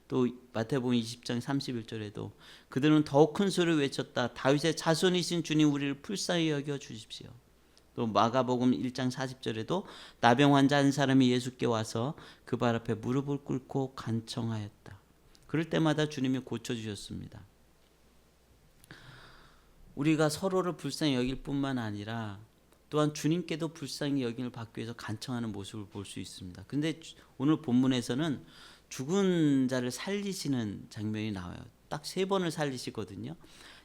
또 마태복음 20장 31절에도 그들은 더욱 큰 소리를 외쳤다. 다윗의 자손이신 주님 우리를 불쌍히 여겨주십시오. 또 마가복음 1장 40절에도 나병 환자 한 사람이 예수께 와서 그 발 앞에 무릎을 꿇고 간청하였다. 그럴 때마다 주님이 고쳐주셨습니다. 우리가 서로를 불쌍히 여길 뿐만 아니라 또한 주님께도 불쌍히 여김을 받기 위해서 간청하는 모습을 볼 수 있습니다. 근데 오늘 본문에서는 죽은 자를 살리시는 장면이 나와요. 딱 3번을 살리시거든요.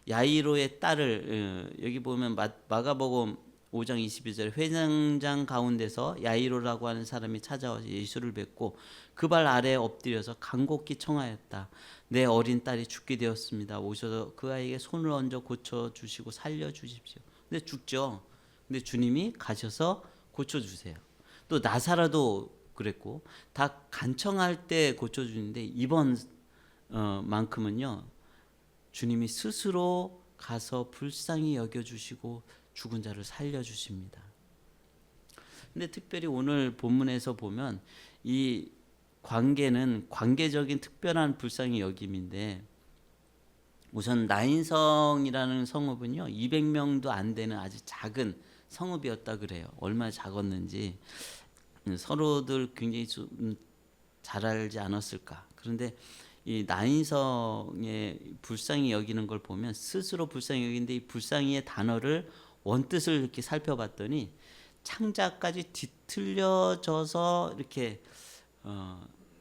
야이로의 딸을 여기 보면 마가복음 5장 22절에 회장장 가운데서 야이로라고 하는 사람이 찾아와서 예수를 뵙고 그 발 아래에 엎드려서 간곡히 청하였다. 내 어린 딸이 죽게 되었습니다. 오셔서 그 아이에게 손을 얹어 고쳐주시고 살려주십시오. 근데 죽죠. 근데 주님이 가셔서 고쳐주세요. 또 나사로도 그랬고 다 간청할 때 고쳐주는데 이번 만큼은요 주님이 스스로 가서 불쌍히 여겨주시고 죽은 자를 살려주십니다. 근데 특별히 오늘 본문에서 보면 이 관계는 관계적인 특별한 불쌍히 여김인데 우선 나인성이라는 성읍은요 200명도 안 되는 아주 작은 성읍이었다 그래요. 얼마나 작았는지 서로들 굉장히 좀 잘 알지 않았을까. 그런데 이 나인성의 불쌍히 여기는 걸 보면 스스로 불쌍히 여기는데 이 불쌍히의 단어를 원뜻을 이렇게 살펴봤더니 창자까지 뒤틀려져서 이렇게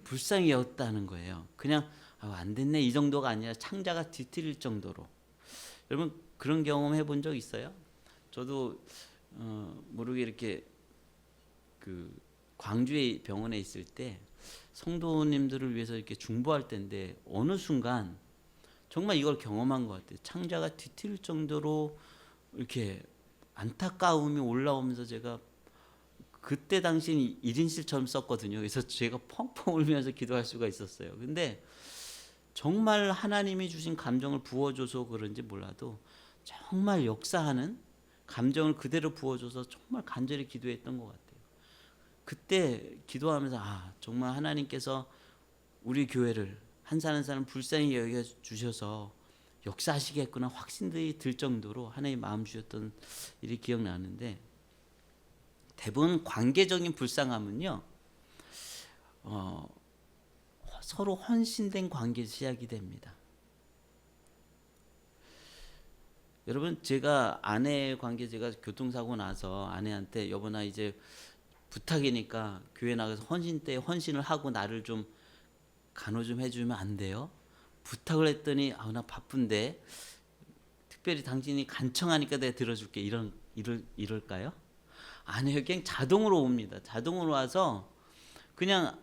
불쌍히 여겼다는 거예요. 그냥 안 됐네 이 정도가 아니라 창자가 뒤틀릴 정도로. 여러분 그런 경험 해본 적 있어요? 저도 모르게 이렇게 그 광주의 병원에 있을 때 성도님들을 위해서 이렇게 중보할 때인데 어느 순간 정말 이걸 경험한 것 같아요. 창자가 뒤틀릴 정도로 이렇게 안타까움이 올라오면서 제가 그때 당시엔 1인실처럼 썼거든요. 그래서 제가 펑펑 울면서 기도할 수가 있었어요. 근데 정말 하나님이 주신 감정을 부어줘서 그런지 몰라도 정말 역사하는 감정을 그대로 부어줘서 정말 간절히 기도했던 것 같아요. 그때 기도하면서 정말 하나님께서 우리 교회를 한 사람 한 사람 불쌍히 여겨주셔서 역사하시겠구나 확신들이 들 정도로 하나님 마음 주셨던 일이 기억나는데 대부분 관계적인 불쌍함은요 서로 헌신된 관계에서 시작이 됩니다. 여러분 제가 아내의 관계 제가 교통사고 나서 아내한테 여보 나 이제 부탁이니까 교회 나가서 헌신 때 헌신을 하고 나를 좀 간호 좀 해주면 안 돼요? 부탁을 했더니 나 바쁜데 특별히 당신이 간청하니까 내가 들어줄게 이럴까요? 아니에요. 그냥 자동으로 옵니다. 자동으로 와서 그냥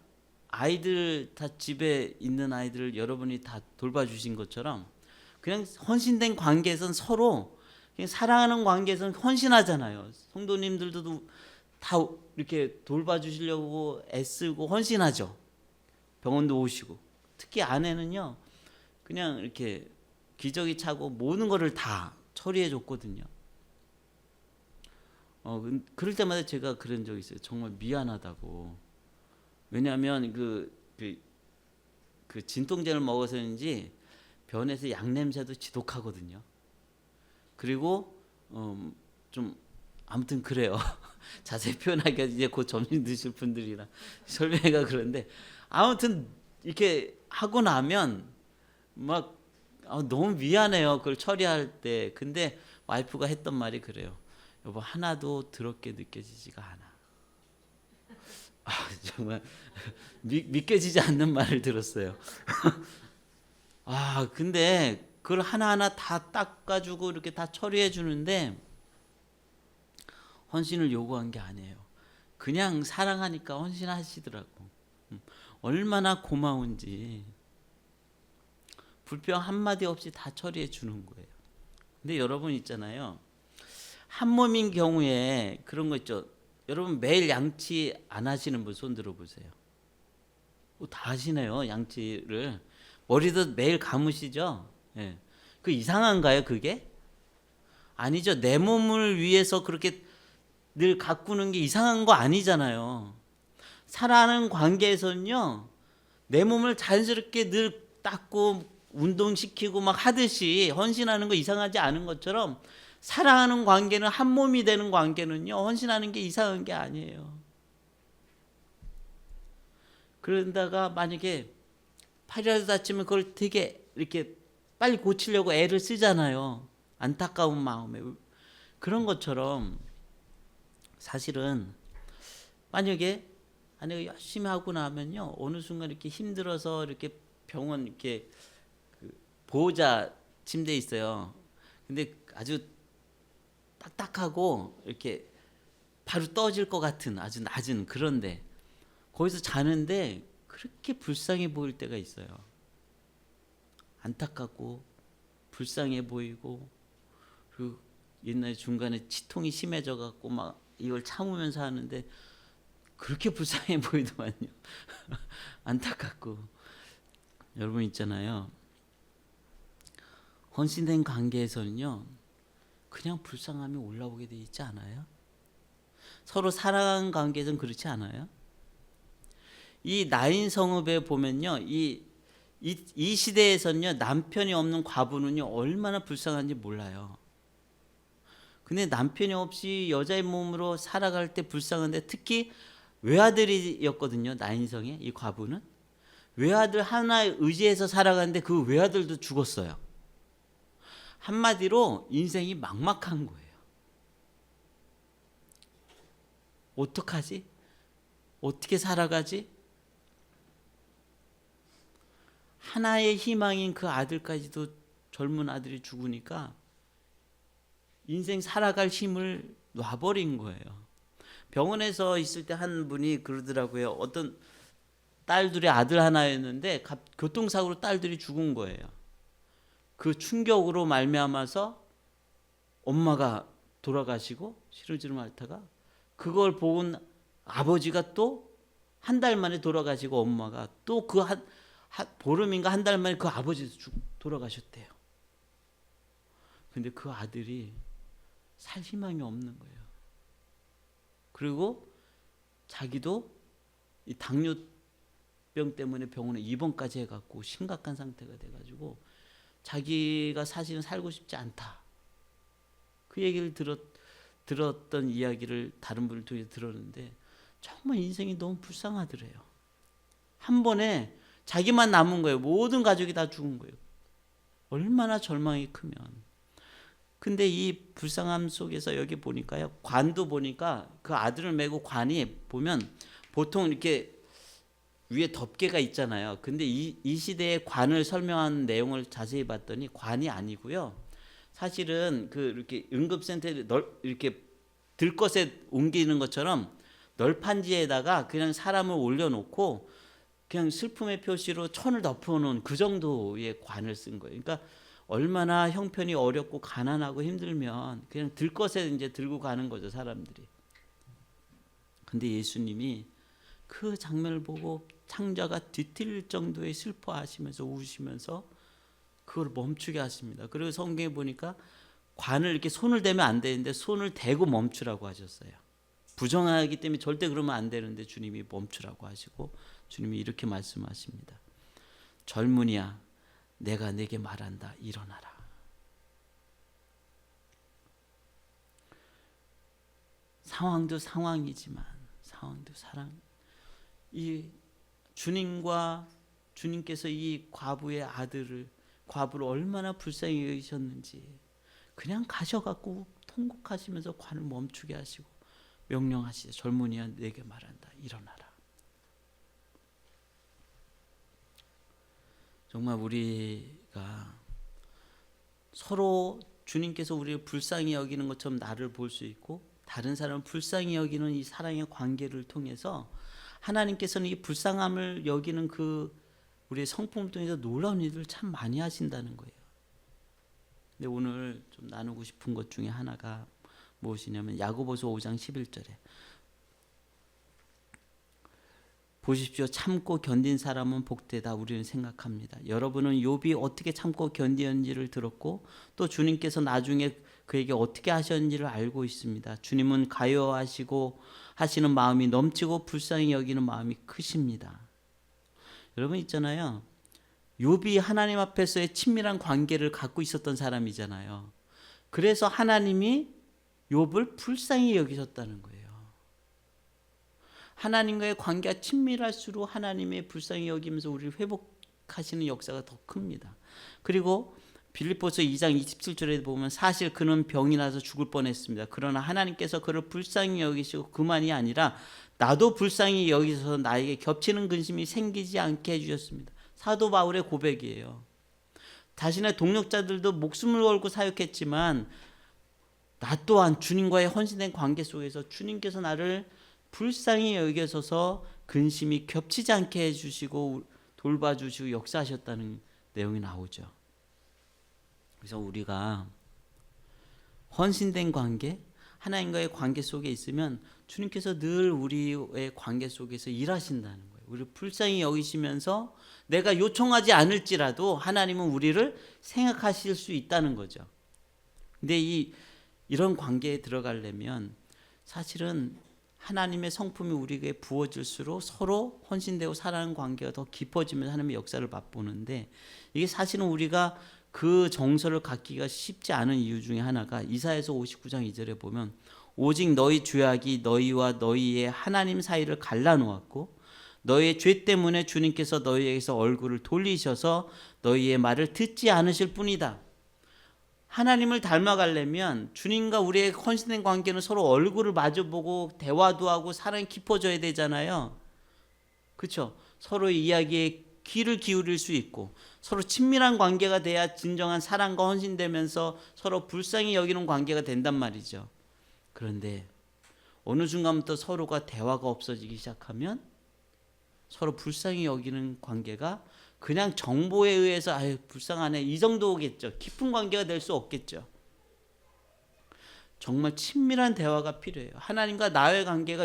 아이들 다 집에 있는 아이들을 여러분이 다 돌봐주신 것처럼 그냥 헌신된 관계에서는 서로 그냥 사랑하는 관계에서는 헌신하잖아요. 성도님들도 다 이렇게 돌봐주시려고 애쓰고 헌신하죠. 병원도 오시고, 특히 아내는요 그냥 이렇게 기저귀 차고 모든 거를 다 처리해 줬거든요. 그럴 때마다 제가 그런 적이 있어요. 정말 미안하다고. 왜냐하면 그 진통제를 먹어서인지 변에서 약 냄새도 지독하거든요. 그리고 좀 아무튼 그래요. 자세히 표현하기가 이제 곧 점심 드실 분들이라 설명가 그런데 아무튼 이렇게 하고 나면 막 너무 미안해요. 그걸 처리할 때. 근데 와이프가 했던 말이 그래요. 여보, 하나도 더럽게 느껴지지가 않아. 정말 믿겨지지 않는 말을 들었어요. 근데 그걸 하나하나 다 닦아주고 이렇게 다 처리해 주는데 헌신을 요구한 게 아니에요. 그냥 사랑하니까 헌신하시더라고. 얼마나 고마운지. 불평 한마디 없이 다 처리해 주는 거예요. 근데 여러분 있잖아요. 한 몸인 경우에 그런 거 있죠. 여러분 매일 양치 안 하시는 분 손 들어보세요. 다 하시네요. 양치를. 머리도 매일 감으시죠. 예. 그 이상한가요 그게? 아니죠. 내 몸을 위해서 그렇게 늘 가꾸는 게 이상한 거 아니잖아요. 사랑하는 관계에서는요. 내 몸을 자연스럽게 늘 닦고 운동시키고 막 하듯이 헌신하는 거 이상하지 않은 것처럼 사랑하는 관계는 한 몸이 되는 관계는요. 헌신하는 게 이상한 게 아니에요. 그런다가 만약에 팔이라도 다치면 그걸 되게 이렇게 빨리 고치려고 애를 쓰잖아요. 안타까운 마음에. 그런 것처럼 사실은 만약에 아내가 열심히 하고 나면요. 어느 순간 이렇게 힘들어서 이렇게 병원 이렇게 보호자 침대에 있어요. 근데 아주 딱딱하고 이렇게 바로 떠질 것 같은 아주 낮은 그런데 거기서 자는데 그렇게 불쌍해 보일 때가 있어요. 안타깝고 불쌍해 보이고 그리고 옛날에 중간에 치통이 심해져 갖고 막 이걸 참으면서 하는데 그렇게 불쌍해 보이더만요. 안타깝고. 여러분 있잖아요. 헌신된 관계에서는요. 그냥 불쌍함이 올라오게 돼 있지 않아요? 서로 사랑하는 관계에서는 그렇지 않아요? 이 나인 성읍에 보면요. 이 시대에서는요. 남편이 없는 과부는요. 얼마나 불쌍한지 몰라요. 근데 남편이 없이 여자의 몸으로 살아갈 때 불쌍한데 특히 외아들이었거든요. 나인성에 이 과부는. 외아들 하나에 의지해서 살아가는데 그 외아들도 죽었어요. 한마디로 인생이 막막한 거예요. 어떡하지? 어떻게 살아가지? 하나의 희망인 그 아들까지도 젊은 아들이 죽으니까 인생 살아갈 힘을 놔버린 거예요. 병원에서 있을 때 한 분이 그러더라고요. 어떤 딸들이 아들 하나였는데 교통사고로 딸들이 죽은 거예요. 그 충격으로 말미암아서 엄마가 돌아가시고 시름시름 앓다가 그걸 본 아버지가 또 한 달 만에 돌아가시고 엄마가 또 그 보름인가 한 달 만에 그 아버지도 돌아가셨대요. 근데 그 아들이 살 희망이 없는 거예요. 그리고 자기도 이 당뇨병 때문에 병원에 입원까지 해갖고 심각한 상태가 돼가지고 자기가 사실은 살고 싶지 않다. 그 얘기를 들었던 이야기를 다른 분을 통해 들었는데 정말 인생이 너무 불쌍하더래요. 한 번에 자기만 남은 거예요. 모든 가족이 다 죽은 거예요. 얼마나 절망이 크면. 근데 이 불쌍함 속에서 여기 보니까요. 관도 보니까 그 아들을 메고 관이 보면 보통 이렇게 위에 덮개가 있잖아요. 근데 이 시대의 관을 설명하는 내용을 자세히 봤더니 관이 아니고요. 사실은 그 이렇게 응급센터에 이렇게 들것에 옮기는 것처럼 널판지에다가 그냥 사람을 올려놓고 그냥 슬픔의 표시로 천을 덮어놓은 그 정도의 관을 쓴 거예요. 그러니까 얼마나 형편이 어렵고 가난하고 힘들면 그냥 들것에 이제 들고 가는 거죠, 사람들이. 근데 예수님이 그 장면을 보고 창자가 뒤틀릴 정도의 슬퍼하시면서 우시면서 그걸 멈추게 하십니다. 그리고 성경에 보니까 관을 이렇게 손을 대면 안 되는데 손을 대고 멈추라고 하셨어요. 부정하기 때문에 절대 그러면 안 되는데 주님이 멈추라고 하시고 주님이 이렇게 말씀하십니다. 젊은이야, 내가 네게 말한다. 일어나라. 상황도 상황이지만 상황도 사랑. 이 주님과 주님께서 이 과부의 과부를 얼마나 불쌍히 여기셨는지 그냥 가셔갖고 통곡하시면서 관을 멈추게 하시고 명령하시죠. 젊은이야, 내게 말한다. 일어나라. 정말 우리가 서로 주님께서 우리를 불쌍히 여기는 것처럼 나를 볼 수 있고 다른 사람을 불쌍히 여기는 이 사랑의 관계를 통해서 하나님께서는 이 불쌍함을 여기는 그 우리의 성품을 통해서 놀라운 일을 참 많이 하신다는 거예요. 근데 오늘 좀 나누고 싶은 것 중에 하나가 무엇이냐면 야고보서 5장 11절에 보십시오. 참고 견딘 사람은 복되다 우리는 생각합니다. 여러분은 욥이 어떻게 참고 견디었는지를 들었고 또 주님께서 나중에 그에게 어떻게 하셨는지를 알고 있습니다. 주님은 가여하시고 하시는 마음이 넘치고 불쌍히 여기는 마음이 크십니다. 여러분 있잖아요. 욥이 하나님 앞에서의 친밀한 관계를 갖고 있었던 사람이잖아요. 그래서 하나님이 욥을 불쌍히 여기셨다는 거예요. 하나님과의 관계가 친밀할수록 하나님의 불쌍히 여기면서 우리를 회복하시는 역사가 더 큽니다. 그리고 빌립보서 2장 27절에 보면 사실 그는 병이 나서 죽을 뻔했습니다. 그러나 하나님께서 그를 불쌍히 여기시고 그만이 아니라 나도 불쌍히 여기셔서 나에게 겹치는 근심이 생기지 않게 해주셨습니다. 사도 바울의 고백이에요. 자신의 동력자들도 목숨을 걸고 사역했지만 나 또한 주님과의 헌신된 관계 속에서 주님께서 나를 불쌍히 여기셔서 근심이 겹치지 않게 해주시고 돌봐주시고 역사하셨다는 내용이 나오죠. 그래서 우리가 헌신된 관계, 하나님과의 관계 속에 있으면 주님께서 늘 우리의 관계 속에서 일하신다는 거예요. 우리를 불쌍히 여기시면서 내가 요청하지 않을지라도 하나님은 우리를 생각하실 수 있다는 거죠. 근데 이런 관계에 들어가려면 사실은 하나님의 성품이 우리에게 부어질수록 서로 헌신되고 사랑하는 관계가 더 깊어지면서 하나님의 역사를 맛보는데 이게 사실은 우리가 그 정서를 갖기가 쉽지 않은 이유 중에 하나가 이사야서 59장 2절에 보면 오직 너희 죄악이 너희와 너희의 하나님 사이를 갈라놓았고 너희의 죄 때문에 주님께서 너희에게서 얼굴을 돌리셔서 너희의 말을 듣지 않으실 뿐이다. 하나님을 닮아가려면 주님과 우리의 헌신된 관계는 서로 얼굴을 마주보고 대화도 하고 사랑이 깊어져야 되잖아요. 그렇죠? 서로의 이야기에 귀를 기울일 수 있고 서로 친밀한 관계가 돼야 진정한 사랑과 헌신되면서 서로 불쌍히 여기는 관계가 된단 말이죠. 그런데 어느 순간부터 서로가 대화가 없어지기 시작하면 서로 불쌍히 여기는 관계가 그냥 정보에 의해서 아유 불쌍하네 이 정도겠죠. 깊은 관계가 될 수 없겠죠. 정말 친밀한 대화가 필요해요. 하나님과 나의 관계가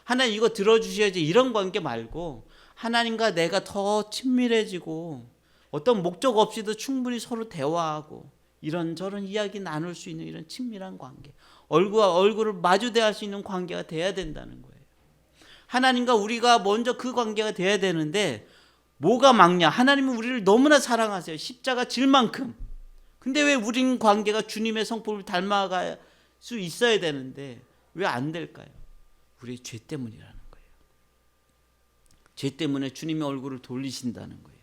하나님 이거 들어주셔야지 이런 관계 말고 하나님과 내가 더 친밀해지고 어떤 목적 없이도 충분히 서로 대화하고 이런저런 이야기 나눌 수 있는 이런 친밀한 관계, 얼굴과 얼굴을 마주 대할 수 있는 관계가 돼야 된다는 거예요. 하나님과 우리가 먼저 그 관계가 돼야 되는데 뭐가 막냐? 하나님은 우리를 너무나 사랑하세요. 십자가 질 만큼. 근데 왜 우린 관계가 주님의 성품을 닮아갈 수 있어야 되는데 왜 안 될까요? 우리의 죄 때문이라는 거예요. 죄 때문에 주님의 얼굴을 돌리신다는 거예요.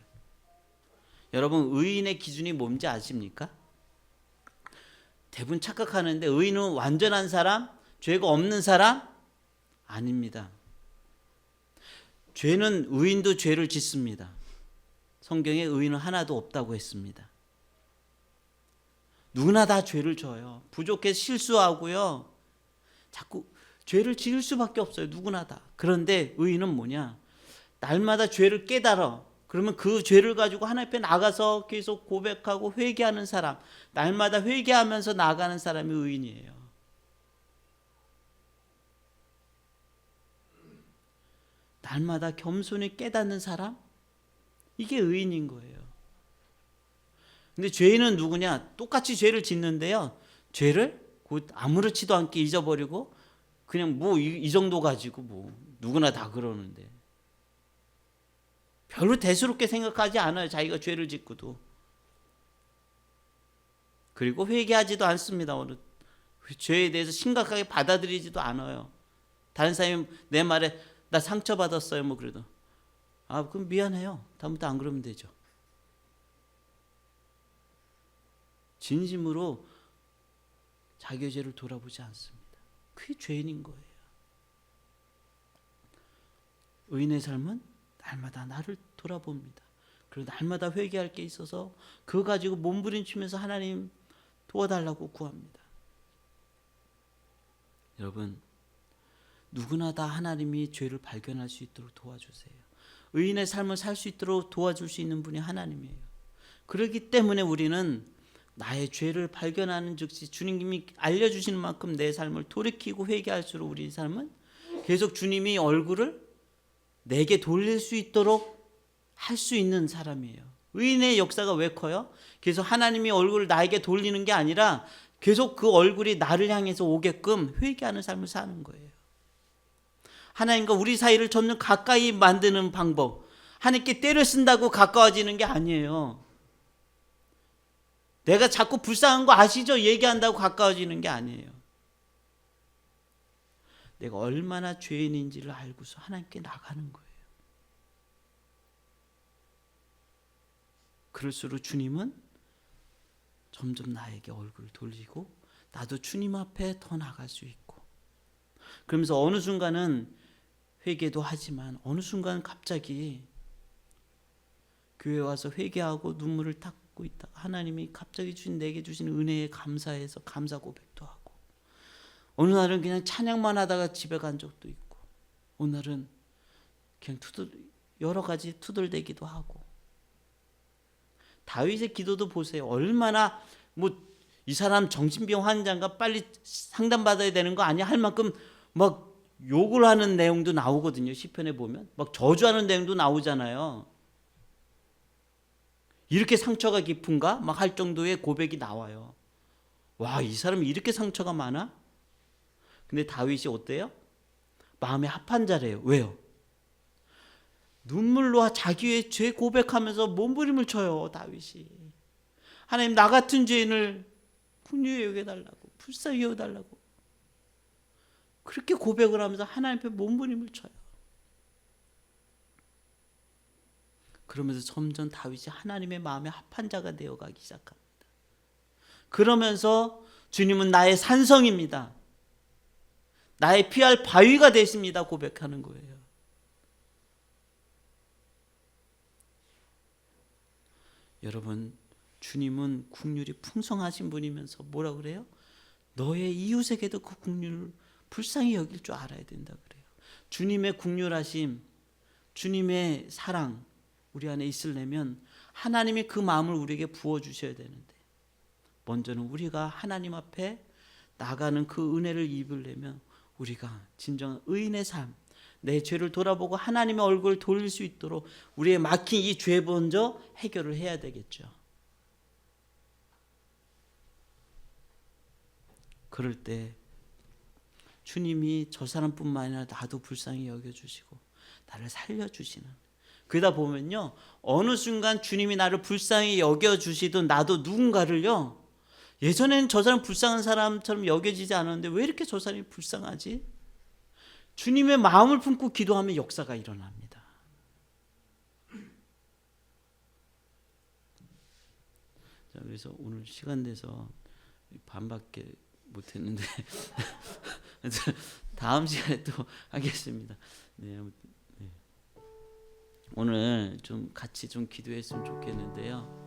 여러분 의인의 기준이 뭔지 아십니까? 대부분 착각하는데 의인은 완전한 사람, 죄가 없는 사람? 아닙니다. 죄는 의인도 죄를 짓습니다. 성경에 의인은 하나도 없다고 했습니다. 누구나 다 죄를 져요. 부족해서 실수하고요. 자꾸 죄를 지을 수밖에 없어요. 누구나 다. 그런데 의인은 뭐냐? 날마다 죄를 깨달아. 그러면 그 죄를 가지고 하나님 앞에 나가서 계속 고백하고 회개하는 사람, 날마다 회개하면서 나가는 사람이 의인이에요. 날마다 겸손히 깨닫는 사람, 이게 의인인 거예요. 근데 죄인은 누구냐? 똑같이 죄를 짓는데요, 죄를 곧 아무렇지도 않게 잊어버리고 그냥 뭐 이 정도 가지고 뭐 누구나 다 그러는데 별로 대수롭게 생각하지 않아요. 자기가 죄를 짓고도. 그리고 회개하지도 않습니다. 어느 죄에 대해서 심각하게 받아들이지도 않아요. 다른 사람이 내 말에 나 상처받았어요 뭐 그래도 그럼 미안해요, 다음부터 안 그러면 되죠. 진심으로 자기의 죄를 돌아보지 않습니다. 그게 죄인인 거예요. 의인의 삶은 날마다 나를 돌아봅니다. 그리고 날마다 회개할 게 있어서 그거 가지고 몸부림치면서 하나님 도와달라고 구합니다. 여러분, 누구나 다 하나님이 죄를 발견할 수 있도록 도와주세요. 의인의 삶을 살 수 있도록 도와줄 수 있는 분이 하나님이에요. 그렇기 때문에 우리는 나의 죄를 발견하는 즉시 주님이 알려주시는 만큼 내 삶을 돌이키고 회개할수록 우리 삶은 계속 주님이 얼굴을 내게 돌릴 수 있도록 할 수 있는 사람이에요. 의인의 역사가 왜 커요? 계속 하나님이 얼굴을 나에게 돌리는 게 아니라 계속 그 얼굴이 나를 향해서 오게끔 회개하는 삶을 사는 거예요. 하나님과 우리 사이를 점점 가까이 만드는 방법, 하나님께 때를 쓴다고 가까워지는 게 아니에요. 내가 자꾸 불쌍한 거 아시죠? 얘기한다고 가까워지는 게 아니에요. 내가 얼마나 죄인인지를 알고서 하나님께 나가는 거예요. 그럴수록 주님은 점점 나에게 얼굴을 돌리고 나도 주님 앞에 더 나갈 수 있고, 그러면서 어느 순간은 회개도 하지만 어느 순간 갑자기 교회 와서 회개하고 눈물을 닦고 있다가 하나님이 갑자기 내게 주신 은혜에 감사해서 감사 고백도 하고, 어느 날은 그냥 찬양만 하다가 집에 간 적도 있고, 어느 날은 그냥 여러 가지 투덜대기도 하고. 다윗의 기도도 보세요. 얼마나 이 사람 정신병 환자인가 빨리 상담받아야 되는 거 아니야 할 만큼 막 욕을 하는 내용도 나오거든요. 시편에 보면 막 저주하는 내용도 나오잖아요. 이렇게 상처가 깊은가 막 할 정도의 고백이 나와요. 와, 이 사람이 이렇게 상처가 많아? 근데 다윗이 어때요? 마음에 합한 자래요. 왜요? 눈물로 자기의 죄 고백하면서 몸부림을 쳐요. 다윗이 하나님, 나 같은 죄인을 긍휼히 여겨달라고, 불쌍히 여겨달라고 그렇게 고백을 하면서 하나님 앞에 몸부림을 쳐요. 그러면서 점점 다윗이 하나님의 마음에 합한 자가 되어가기 시작합니다. 그러면서 주님은 나의 산성입니다, 나의 피할 바위가 되십니다 고백하는 거예요. 여러분, 주님은 긍휼이 풍성하신 분이면서 뭐라 그래요? 너의 이웃에게도 그 긍휼을 불쌍히 여길 줄 알아야 된다 그래요. 주님의 긍휼하심, 주님의 사랑 우리 안에 있으려면 하나님이 그 마음을 우리에게 부어주셔야 되는데, 먼저는 우리가 하나님 앞에 나가는 그 은혜를 입으려면 우리가 진정한 의인의 삶, 내 죄를 돌아보고 하나님의 얼굴을 돌릴 수 있도록 우리의 막힌 이 죄 먼저 해결을 해야 되겠죠. 그럴 때 주님이 저 사람뿐만 아니라 나도 불쌍히 여겨주시고 나를 살려주시는, 그러다 보면요 어느 순간 주님이 나를 불쌍히 여겨주시던 나도 누군가를요, 예전에는 저 사람 불쌍한 사람처럼 여겨지지 않았는데 왜 이렇게 저 사람이 불쌍하지? 주님의 마음을 품고 기도하면 역사가 일어납니다. 자, 그래서 오늘 시간 내서 반밖에 못했는데 다음 시간에 또 하겠습니다. 네, 네. 오늘 좀 같이 좀 기도했으면 좋겠는데요.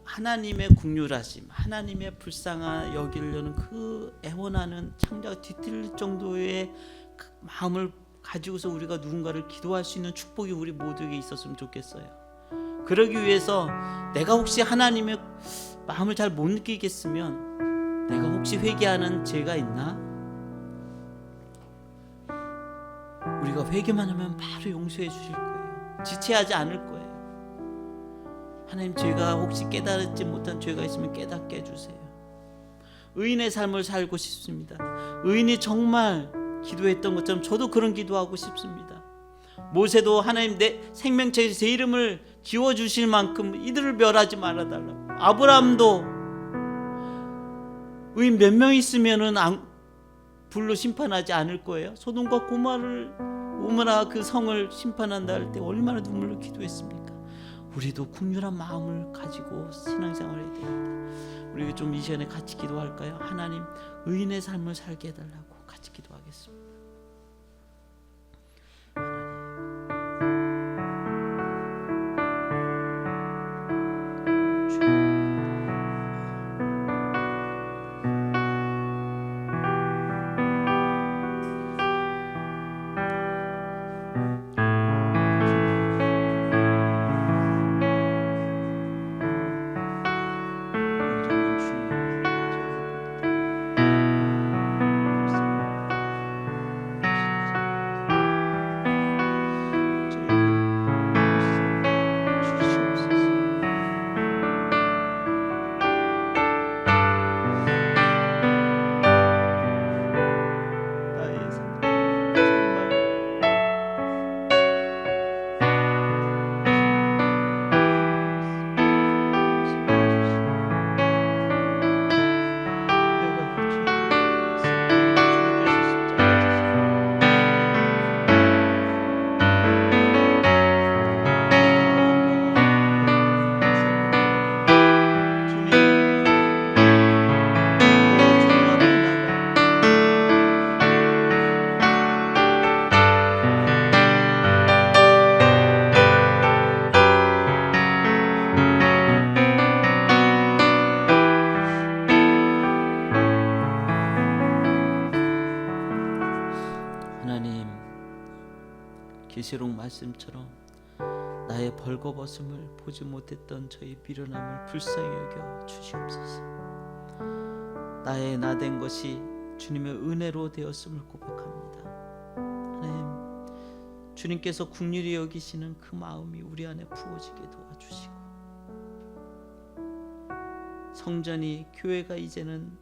하나님의 긍휼하심, 하나님의 불쌍한 여기려는 그 애원하는 창자가 뒤틀릴 정도의 마음을 가지고서 우리가 누군가를 기도할 수 있는 축복이 우리 모두에게 있었으면 좋겠어요. 그러기 위해서 내가 혹시 하나님의 마음을 잘 못 느끼겠으면 내가 혹시 회개하는 죄가 있나? 우리가 회개만 하면 바로 용서해 주실 거예요. 지체하지 않을 거예요. 하나님, 제가 혹시 깨달지 못한 죄가 있으면 깨닫게 해주세요. 의인의 삶을 살고 싶습니다. 의인이 정말 기도했던 것처럼 저도 그런 기도하고 싶습니다. 모세도 하나님 내 생명책에서 제 이름을 지워주실 만큼 이들을 멸하지 말아달라고. 아브라함도 의인 몇 명 있으면은 불로 심판하지 않을 거예요. 소돔과 고모라 그 성을 심판한다 할 때 얼마나 눈물로 기도했습니까? 우리도 긍휼한 마음을 가지고 신앙생활을 해야 됩니다. 우리 좀 이 시간에 같이 기도할까요? 하나님, 의인의 삶을 살게 해달라고 같이 기도하겠습니다. 하나님, 계시록 말씀처럼 나의 벌거벗음을 보지 못했던 저희 미련함을 불쌍히 여겨 주시옵소서. 나의 나된 것이 주님의 은혜로 되었음을 고백합니다. 하나님, 주님께서 긍휼히 여기시는 그 마음이 우리 안에 부어지게 도와주시고, 성전이, 교회가 이제는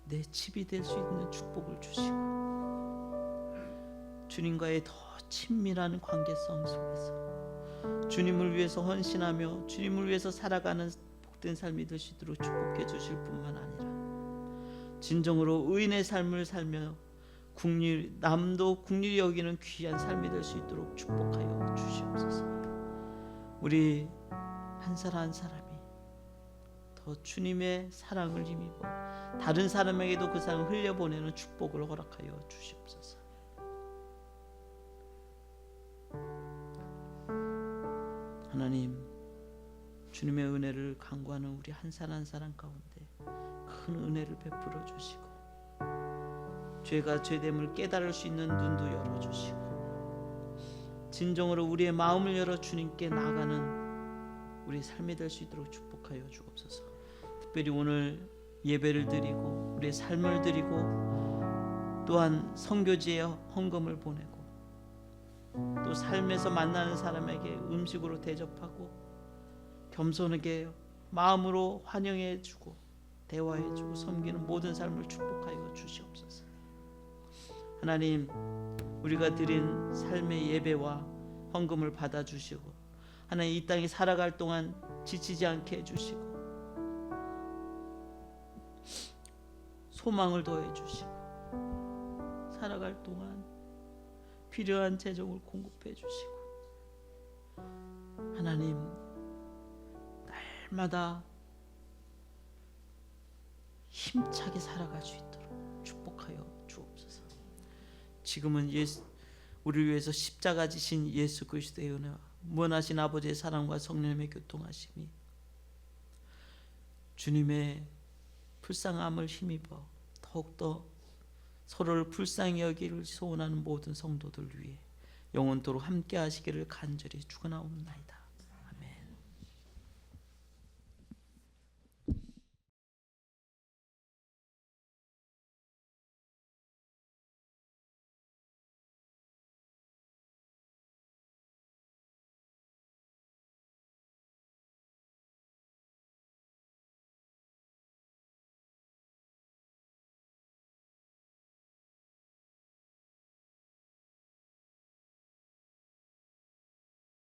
내 집이 될 수 있는 축복을 주시고, 주님과의 더 친밀한 관계성 속에서 주님을 위해서 헌신하며 주님을 위해서 살아가는 복된 삶이 될 수 있도록 축복해 주실 뿐만 아니라 진정으로 의인의 삶을 살며 남도 긍휼히 여기는 귀한 삶이 될 수 있도록 축복하여 주시옵소서. 우리 한 사람 한 사람이 더 주님의 사랑을 힘입어 다른 사람에게도 그 사랑을 흘려보내는 축복을 허락하여 주시옵소서. 하나님, 주님의 은혜를 간구하는 우리 한 사람 한 사람 가운데 큰 은혜를 베풀어 주시고, 죄가 죄됨을 깨달을 수 있는 눈도 열어주시고, 진정으로 우리의 마음을 열어 주님께 나아가는 우리 삶이 될 수 있도록 축복하여 주옵소서. 특별히 오늘 예배를 드리고 우리의 삶을 드리고 또한 선교지에 헌금을 보내고 또 삶에서 만나는 사람에게 음식으로 대접하고 겸손하게 마음으로 환영해주고 대화해주고 섬기는 모든 삶을 축복하여 주시옵소서. 하나님, 우리가 드린 삶의 예배와 헌금을 받아주시고, 하나님 이 땅에 살아갈 동안 지치지 않게 해주시고 소망을 더해주시고 살아갈 동안 필요한 재정을 공급해 주시고, 하나님 날마다 힘차게 살아갈 수 있도록 축복하여 주옵소서. 지금은 우리를 위해서 십자가 지신 예수 그리스도의 은혜와 무한하신 아버지의 사랑과 성령님의 교통하심이 주님의 불쌍함을 힘입어 더욱더 서로를 불쌍히 여기를 소원하는 모든 성도들 위해 영원토록 함께 하시기를 간절히 축원하옵나이다.